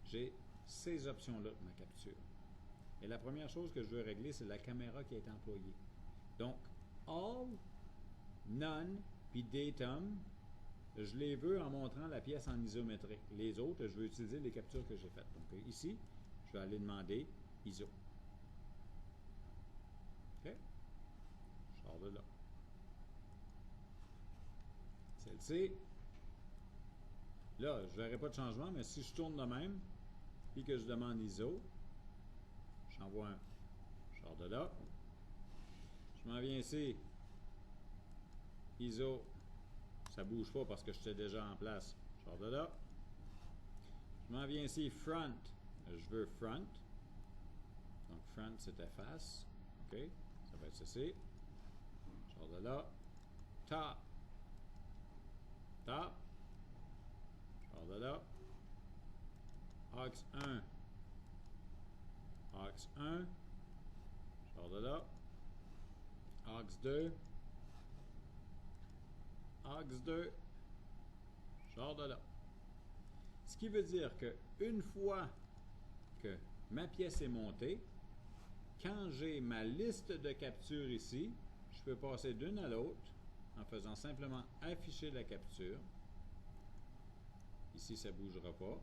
[SPEAKER 1] j'ai ces options-là de ma capture. Et la première chose que je veux régler, c'est la caméra qui est employée. Donc, All, None, puis Datum, je les veux en montrant la pièce en isométrique. Les autres, je veux utiliser les captures que j'ai faites. Donc, ici, je vais aller demander ISO. OK? Je sors de là. Celle-ci, là, je ne verrai pas de changement, mais si je tourne de même, puis que je demande ISO, j'envoie un. Je sors de là. Je m'en viens ici. ISO, ça ne bouge pas parce que j'étais déjà en place. Je sors de là. Je m'en viens ici, front. Je veux front. Donc, front, c'était face. OK. Ça va être ceci. Je sors de là. Top. Top. Je sors de là. aux1. aux1. Je sors de là. aux2. aux2. Je sors de là. Ce qui veut dire que une fois que ma pièce est montée, quand j'ai ma liste de captures ici, je peux passer d'une à l'autre en faisant simplement afficher la capture. Ici, ça ne bougera pas.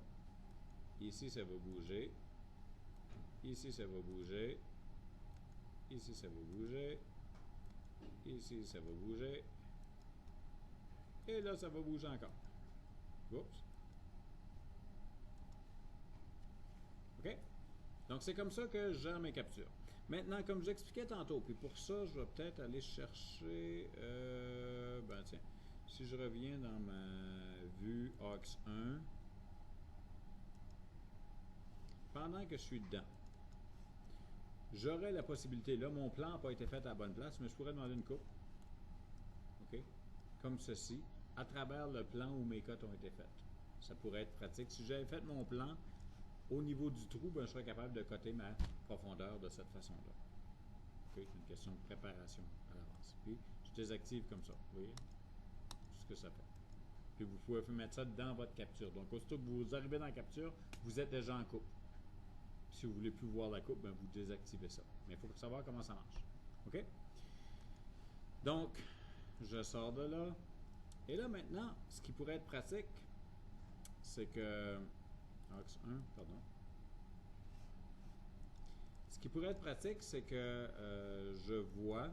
[SPEAKER 1] Ici, ça va bouger. Ici, ça va bouger. Ici, ça va bouger. Ici, ça va bouger. Et là, ça va bouger encore. Oups. OK? Donc, c'est comme ça que je gère mes captures. Maintenant, comme j'expliquais tantôt, puis pour ça, je vais peut-être aller chercher... ben tiens, si je reviens dans ma vue aux1, pendant que je suis dedans, j'aurai la possibilité, là, mon plan n'a pas été fait à la bonne place, mais je pourrais demander une coupe. OK? Comme ceci, à travers le plan où mes cotes ont été faites. Ça pourrait être pratique. Si j'avais fait mon plan au niveau du trou, ben, je serais capable de coter ma profondeur de cette façon-là. Okay? C'est une question de préparation à l'avance. Puis, je désactive comme ça. Vous voyez ce que ça fait. Puis, vous pouvez mettre ça dans votre capture. Donc, aussitôt que vous arrivez dans la capture, vous êtes déjà en coupe. Si vous ne voulez plus voir la coupe, ben, vous désactivez ça. Mais il faut savoir comment ça marche. OK? Donc, je sors de là. Et là, maintenant, ce qui pourrait être pratique, c'est que... aux1, pardon. Ce qui pourrait être pratique, c'est que je vois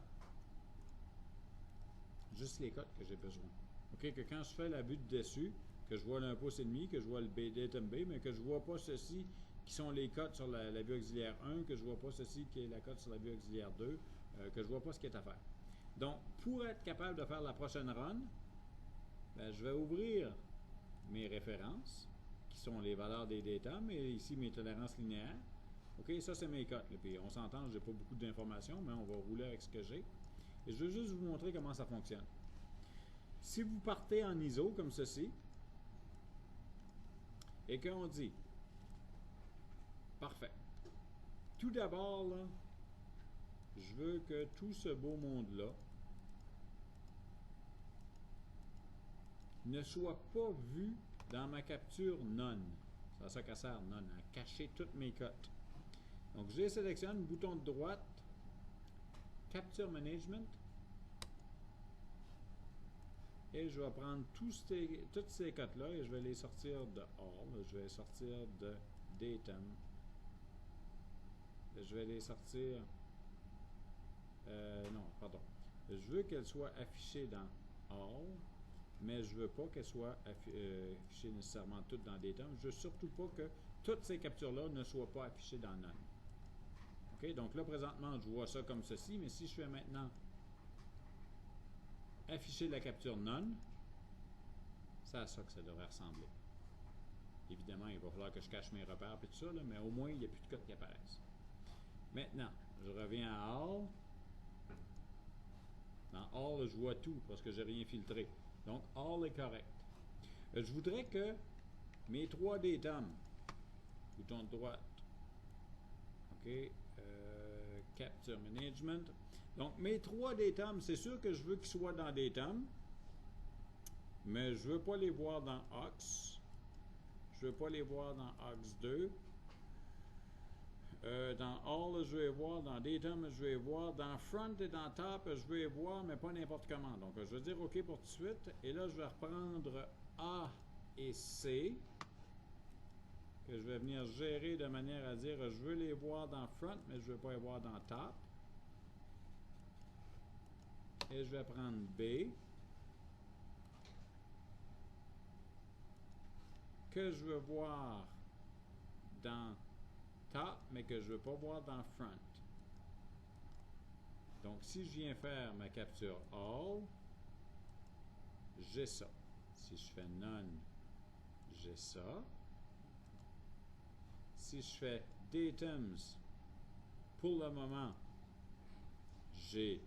[SPEAKER 1] juste les cotes que j'ai besoin. OK, que quand je fais la vue de dessus, que je vois le 1,5 pouce, que je vois le datum B, mais que je ne vois pas ceci qui sont les cotes sur la vue auxiliaire 1, que je ne vois pas ceci qui est la cote sur la vue auxiliaire 2, que je ne vois pas ce qui est à faire. Donc, pour être capable de faire la prochaine run, ben, je vais ouvrir mes références, qui sont les valeurs des datums, et ici mes tolérances linéaires. OK, ça c'est mes cotes. Puis on s'entend, je n'ai pas beaucoup d'informations, mais on va rouler avec ce que j'ai. Et je veux juste vous montrer comment ça fonctionne. Si vous partez en ISO comme ceci, et qu'on dit, parfait, tout d'abord, là, je veux que tout ce beau monde-là ne soit pas vu dans ma capture none. C'est à ça qu'elle sert, none, à cacher toutes mes cotes. Donc, je les sélectionne, bouton de droite, Capture Management, et je vais prendre toutes ces cotes-là et je vais les sortir de All, je vais les sortir de Datum, je vais les sortir, non, pardon, je veux qu'elles soient affichées dans All, mais je ne veux pas qu'elles soient affichées nécessairement toutes dans Datum. Je ne veux surtout pas que toutes ces captures-là ne soient pas affichées dans None. OK? Donc là, présentement, je vois ça comme ceci, mais si je fais maintenant afficher la capture None, c'est à ça que ça devrait ressembler. Évidemment, il va falloir que je cache mes repères et tout ça, là, mais au moins, il n'y a plus de codes qui apparaissent. Maintenant, je reviens à All. Dans All, je vois tout parce que je n'ai rien filtré. Donc, All est correct. Je voudrais que mes 3 datums, bouton de droite, OK, Capture Management. Donc, mes 3 datums, c'est sûr que je veux qu'ils soient dans Datum, mais je ne veux pas les voir dans Aux. Je ne veux pas les voir dans Aux 2. Dans All, je vais voir. Dans Datum, je vais voir. Dans Front et dans Top, je vais voir, mais pas n'importe comment. Donc, je vais dire OK pour tout de suite. Et là, je vais reprendre A et C, que je vais venir gérer de manière à dire je veux les voir dans Front, mais je ne veux pas les voir dans Top. Et je vais prendre B, que je veux voir dans Top, mais que je ne veux pas voir dans Front. Donc, si je viens faire ma capture All, j'ai ça. Si je fais None, j'ai ça. Si je fais Datums, pour le moment, j'ai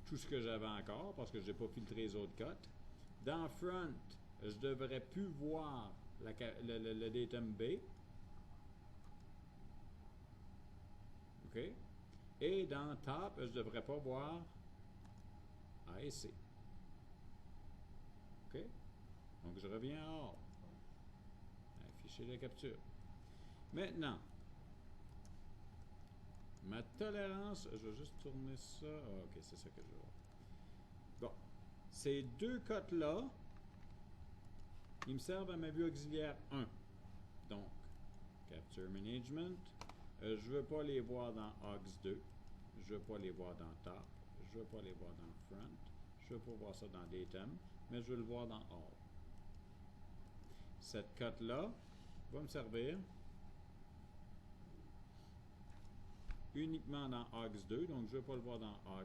[SPEAKER 1] tout ce que j'avais encore parce que je n'ai pas filtré les autres cotes. Dans Front, je devrais plus voir le datum B. OK? Et dans Top, je ne devrais pas voir A et C. OK? Donc, je reviens à All. Afficher la capture. Maintenant, ma tolérance, je vais juste tourner ça. Ah, OK, c'est ça que je veux voir. Bon. Ces 2 cotes-là, ils me servent à ma vue auxiliaire 1. Donc, Capture Management. Je ne veux pas les voir dans Aux 2. Je ne veux pas les voir dans Top. Je ne veux pas les voir dans Front. Je ne veux pas voir ça dans Datum. Mais je veux le voir dans All. Cette cote-là va me servir uniquement dans Aux 2. Donc, je ne veux pas le voir dans Aux 1.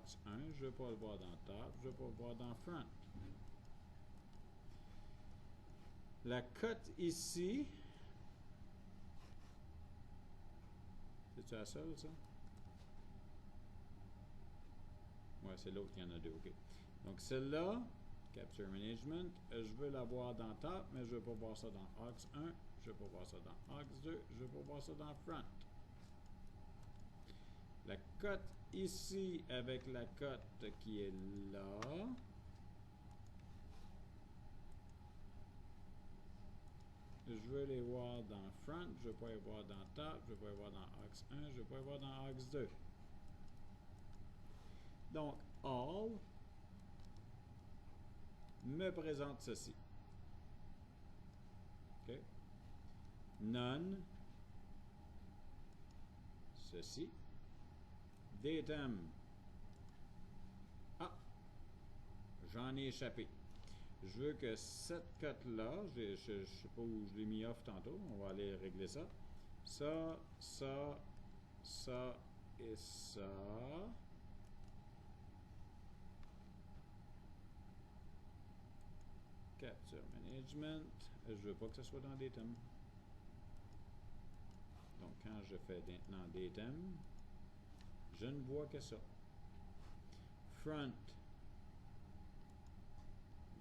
[SPEAKER 1] Je ne veux pas le voir dans Top. Je ne veux pas le voir dans Front. La cote ici, c'est-tu la seule, ça? Ouais, c'est l'autre qui en a 2, OK. Donc, celle-là, Capture Management, je veux la voir dans Top, mais je ne veux pas voir ça dans Aux 1, je ne veux pas voir ça dans Aux 2, je ne veux pas voir ça dans Front. La cote ici, avec la cote qui est là, je veux les voir dans Front, je ne veux pas les voir dans Top, je ne veux pas les voir dans Aux 1, je ne veux pas les voir dans Aux 2. Donc, All me présente ceci. OK? None, ceci. Datum. Ah, j'en ai échappé. Je veux que cette cote-là, je ne sais pas où je l'ai mis off tantôt, on va aller régler ça. Ça, ça, ça et ça. Capture Management. Je ne veux pas que ce soit dans Datum. Donc, quand je fais maintenant Datum, je ne vois que ça. Front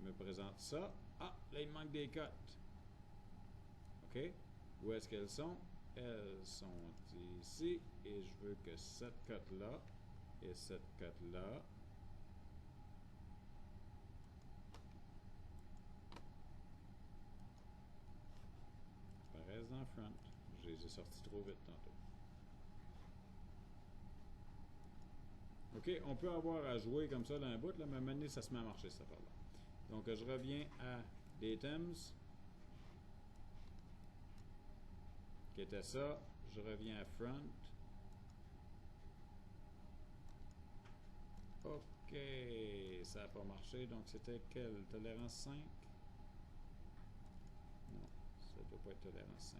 [SPEAKER 1] me présente ça. Ah, là, il manque des cotes. OK. Où est-ce qu'elles sont? Elles sont ici. Et je veux que cette cote-là et cette cote-là apparaissent dans Front. Je les ai sortis trop vite tantôt. OK, on peut avoir à jouer comme ça dans un bout, là, mais maintenant, ça se met à marcher, cette affaire-là. Donc, je reviens à Datums, qui était ça. Je reviens à Front. OK, ça n'a pas marché. Donc, c'était quelle? Tolérance 5? Non, ça ne doit pas être tolérance 5.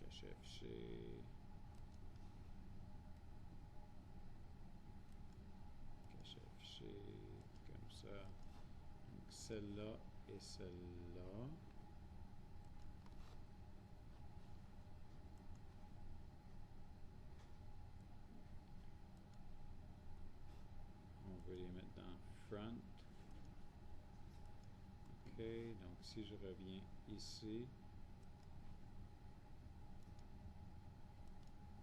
[SPEAKER 1] Cacher affiché. Cacher affiché. Comme ça. Donc, celle-là et celle-là. On va les mettre dans Front. OK, donc si je reviens ici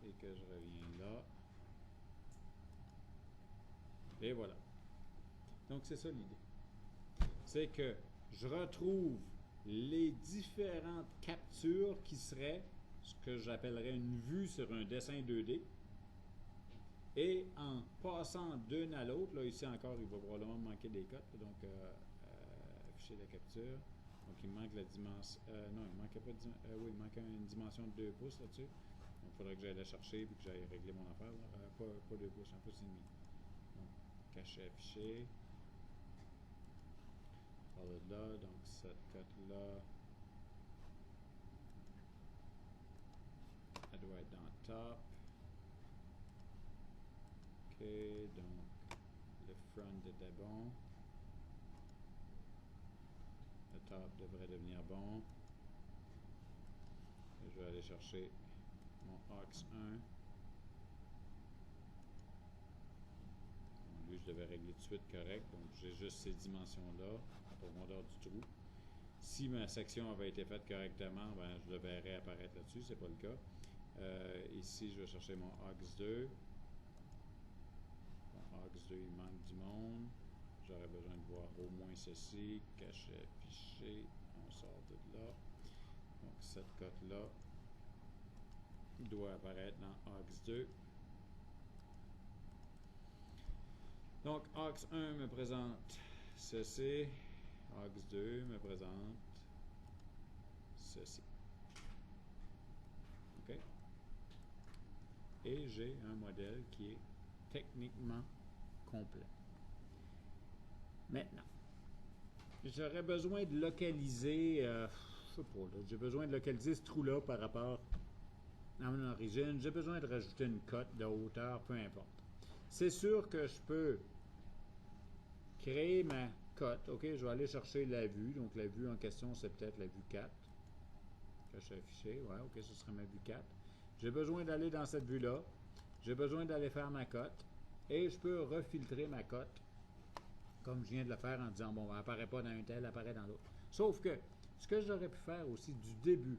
[SPEAKER 1] et que je reviens là, et voilà. Donc c'est ça l'idée. C'est que je retrouve les différentes captures qui seraient ce que j'appellerais une vue sur un dessin 2D. Et en passant d'une à l'autre, là ici encore, il va probablement manquer des cotes. Donc, afficher la capture. Donc, il manque la dimension. Non, il manquait pas de oui, il manquait une dimension de 2 pouces là-dessus. Donc, il faudrait que j'aille la chercher et que j'aille régler mon affaire. Pas 2 pouces, 1 pouce et demi. Donc, cacher, afficher. Par là, donc cette cote-là, elle doit être dans le top. OK, donc le front était bon. Le top devrait devenir bon. Et je vais aller chercher mon AUX 1. Lui, je devais régler tout de suite correct. Donc, j'ai juste ces dimensions-là, la profondeur du trou. Si ma section avait été faite correctement, ben, je le verrais apparaître là-dessus. C'est pas le cas. Ici, je vais chercher mon AUX 2. Mon AUX 2, il manque du monde. J'aurais besoin de voir au moins ceci. Cacher, afficher. On sort de là. Donc, cette cote-là doit apparaître dans AUX 2. Donc, AUX 1 me présente ceci. AUX 2 me présente ceci. OK? Et j'ai un modèle qui est techniquement complet. Maintenant, j'aurais besoin de localiser, je sais pas, j'ai besoin de localiser ce trou-là par rapport à mon origine. J'ai besoin de rajouter une cote de hauteur, peu importe. C'est sûr que je peux créer ma cote. OK, je vais aller chercher la vue. Donc, la vue en question, c'est peut-être la vue 4. Que je suis affiché. Ouais, OK, ce serait ma vue 4. J'ai besoin d'aller dans cette vue-là. J'ai besoin d'aller faire ma cote. Et je peux refiltrer ma cote comme je viens de le faire en disant, bon, elle n'apparaît pas dans un tel, elle apparaît dans l'autre. Sauf que, ce que j'aurais pu faire aussi du début,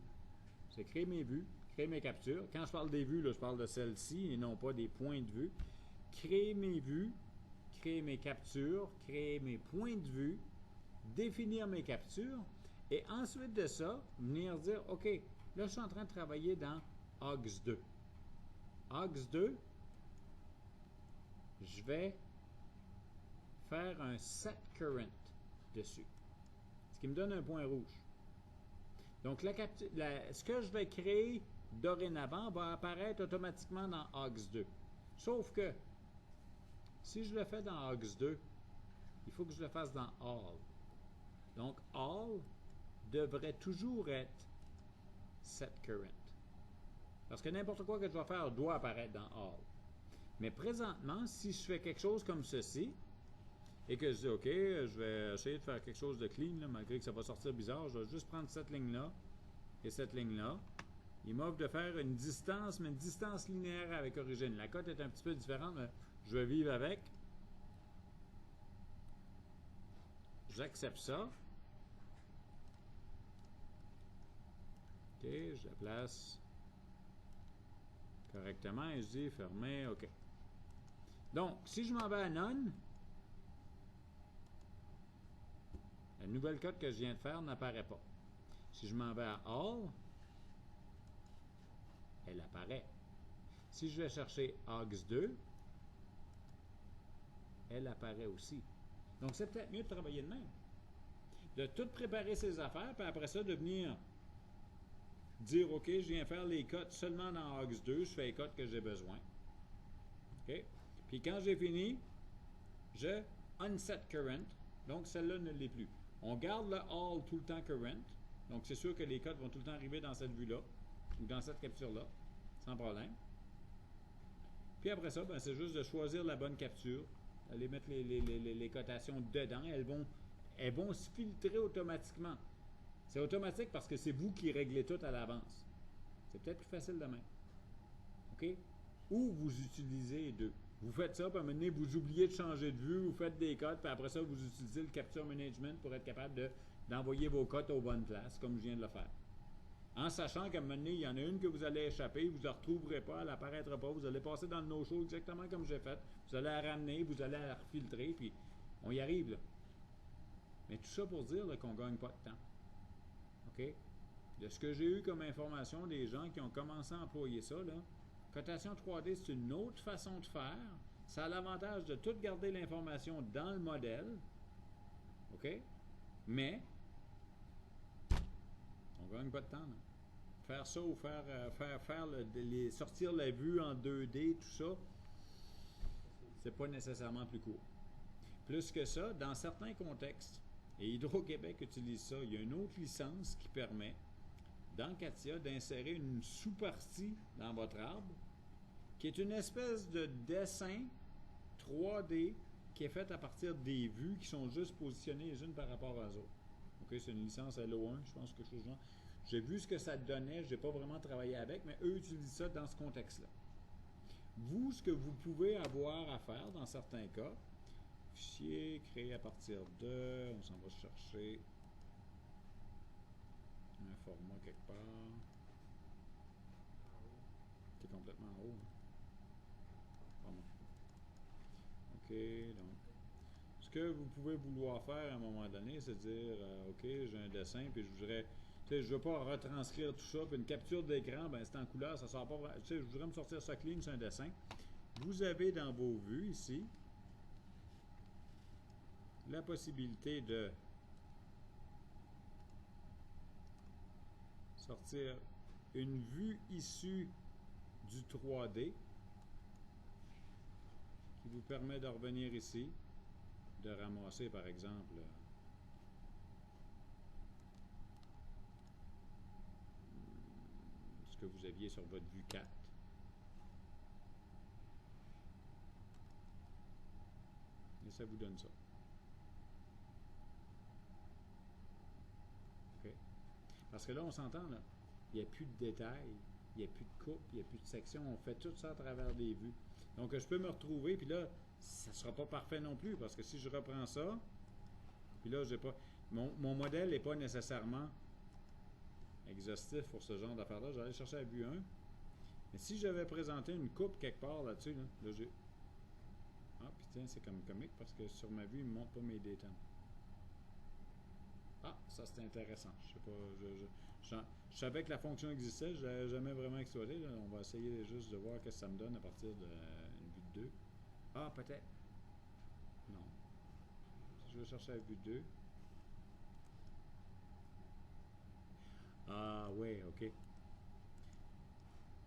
[SPEAKER 1] c'est créer mes vues, créer mes captures. Quand je parle des vues, là, je parle de celles-ci et non pas des points de vue. Créer mes vues, créer mes captures, créer mes points de vue, définir mes captures, et ensuite de ça, venir dire, OK, là, je suis en train de travailler dans AUX 2. AUX 2, je vais faire un set current dessus, ce qui me donne un point rouge. Donc, ce que je vais créer dorénavant va apparaître automatiquement dans AUX 2. Sauf que, si je le fais dans AUX2, il faut que je le fasse dans All. Donc, All devrait toujours être Set Current. Parce que n'importe quoi que je vais faire doit apparaître dans All. Mais présentement, si je fais quelque chose comme ceci, et que je dis, OK, je vais essayer de faire quelque chose de clean, là, malgré que ça va sortir bizarre, je vais juste prendre cette ligne-là et cette ligne-là. Il m'offre de faire une distance, mais une distance linéaire avec origine. La cote est un petit peu différente, mais je vais vivre avec. J'accepte ça. OK, je la place correctement et je dis fermer, OK. Donc, si je m'en vais à None, la nouvelle cote que je viens de faire n'apparaît pas. Si je m'en vais à All, elle apparaît. Si je vais chercher AUX2, elle apparaît aussi. Donc, c'est peut-être mieux de travailler de même. De tout préparer ses affaires, puis après ça, de venir dire, OK, je viens faire les cotes seulement dans AUX2, je fais les cotes que j'ai besoin. OK? Puis quand j'ai fini, je unset current, donc celle-là ne l'est plus. On garde le all tout le temps current, donc c'est sûr que les cotes vont tout le temps arriver dans cette vue-là, ou dans cette capture-là, sans problème. Puis après ça, ben, c'est juste de choisir la bonne capture, aller mettre les cotations dedans, elles vont se filtrer automatiquement. C'est automatique parce que c'est vous qui réglez tout à l'avance. C'est peut-être plus facile de même. OK? Ou vous utilisez les deux. Vous faites ça, puis à un moment donné, vous oubliez de changer de vue, vous faites des cotes, puis après ça, vous utilisez le capture management pour être capable d'envoyer vos cotes aux bonnes places, comme je viens de le faire. En sachant qu'à un moment donné, il y en a une que vous allez échapper, vous ne la retrouverez pas, elle n'apparaîtra pas, vous allez passer dans le no-show exactement comme j'ai fait, vous allez la ramener, vous allez la refiltrer, puis on y arrive, là. Mais tout ça pour dire qu'on ne gagne pas de temps. OK? De ce que j'ai eu comme information des gens qui ont commencé à employer ça, là, cotation 3D, c'est une autre façon de faire. Ça a l'avantage de tout garder l'information dans le modèle. OK? Mais, on ne gagne pas de temps. Là. Faire ça ou sortir la vue en 2D, tout ça, c'est pas nécessairement plus court. Plus que ça, dans certains contextes, et Hydro-Québec utilise ça, il y a une autre licence qui permet, dans CATIA, d'insérer une sous-partie dans votre arbre, qui est une espèce de dessin 3D qui est fait à partir des vues qui sont juste positionnées les unes par rapport aux autres. OK, c'est une licence LO1, je pense, quelque chose de genre. J'ai vu ce que ça donnait, je n'ai pas vraiment travaillé avec, mais eux utilisent ça dans ce contexte-là. Vous, ce que vous pouvez avoir à faire dans certains cas, fichier créé à partir de, on s'en va chercher un format quelque part. C'est complètement en haut. Hein? OK, donc. Ce que vous pouvez vouloir faire à un moment donné, c'est dire, OK, j'ai un dessin, puis je voudrais, tu sais, je ne veux pas retranscrire tout ça, puis une capture d'écran, ben c'est en couleur, ça sort pas, tu sais, je voudrais me sortir ça clean, c'est un dessin. Vous avez dans vos vues, ici, la possibilité de sortir une vue issue du 3D qui vous permet de revenir ici, de ramasser par exemple ce que vous aviez sur votre vue 4. Et ça vous donne ça. OK? Parce que là, on s'entend, là. Il n'y a plus de détails, il n'y a plus de coupe, il n'y a plus de section. On fait tout ça à travers des vues. Donc, je peux me retrouver, puis là, ça ne sera pas parfait non plus, parce que si je reprends ça, puis là, j'ai pas. Mon modèle n'est pas nécessairement exhaustif pour ce genre d'affaires-là. J'allais chercher la vue 1. Mais si j'avais présenté une coupe quelque part là-dessus, là j'ai. Ah, puis tiens, c'est comme comique parce que sur ma vue, il ne me montre pas mes datas. Ah, ça c'est intéressant. Je sais pas. Je savais que la fonction existait, je ne l'avais jamais vraiment exploité. Là. On va essayer juste de voir ce que ça me donne à partir d'une vue de 2. Ah, peut-être. Non. Si je vais chercher la vue 2. Ah, oui, OK.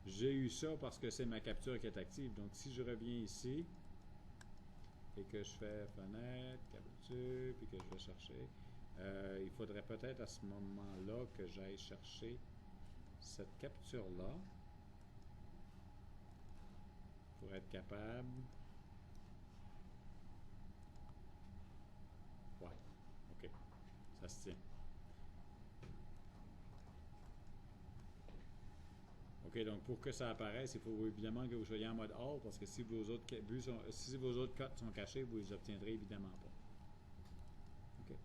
[SPEAKER 1] J'ai eu ça parce que c'est ma capture qui est active. Donc, si je reviens ici et que je fais fenêtre, capture, puis que je vais chercher, il faudrait peut-être à ce moment-là que j'aille chercher cette capture-là pour être capable. Ouais, ok, ça se tient. OK, donc pour que ça apparaisse, il faut évidemment que vous soyez en mode All, parce que si vos autres cotes sont cachées, vous les obtiendrez évidemment pas. OK.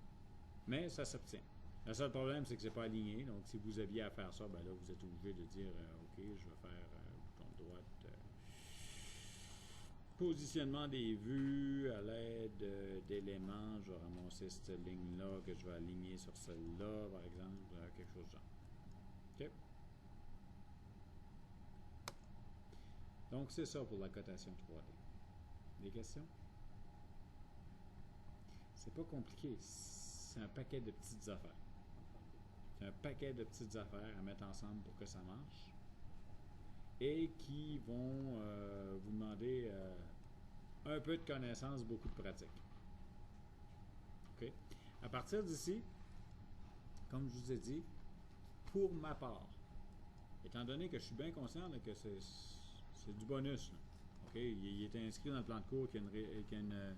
[SPEAKER 1] Mais ça s'obtient. Le seul problème, c'est que c'est pas aligné. Donc, si vous aviez à faire ça, ben là, vous êtes obligé de dire OK, je vais faire bouton droite. Positionnement des vues à l'aide d'éléments. Je vais ramasser cette ligne-là que je vais aligner sur celle-là, par exemple, quelque chose de genre. OK. Donc, c'est ça pour la cotation 3D. Des questions? C'est pas compliqué. C'est un paquet de petites affaires. C'est un paquet de petites affaires à mettre ensemble pour que ça marche. Et qui vont vous demander un peu de connaissance, beaucoup de pratique. OK? À partir d'ici, comme je vous ai dit, pour ma part, étant donné que je suis bien conscient là, que c'est du bonus, là, OK? Il est inscrit dans le plan de cours qu'il y a une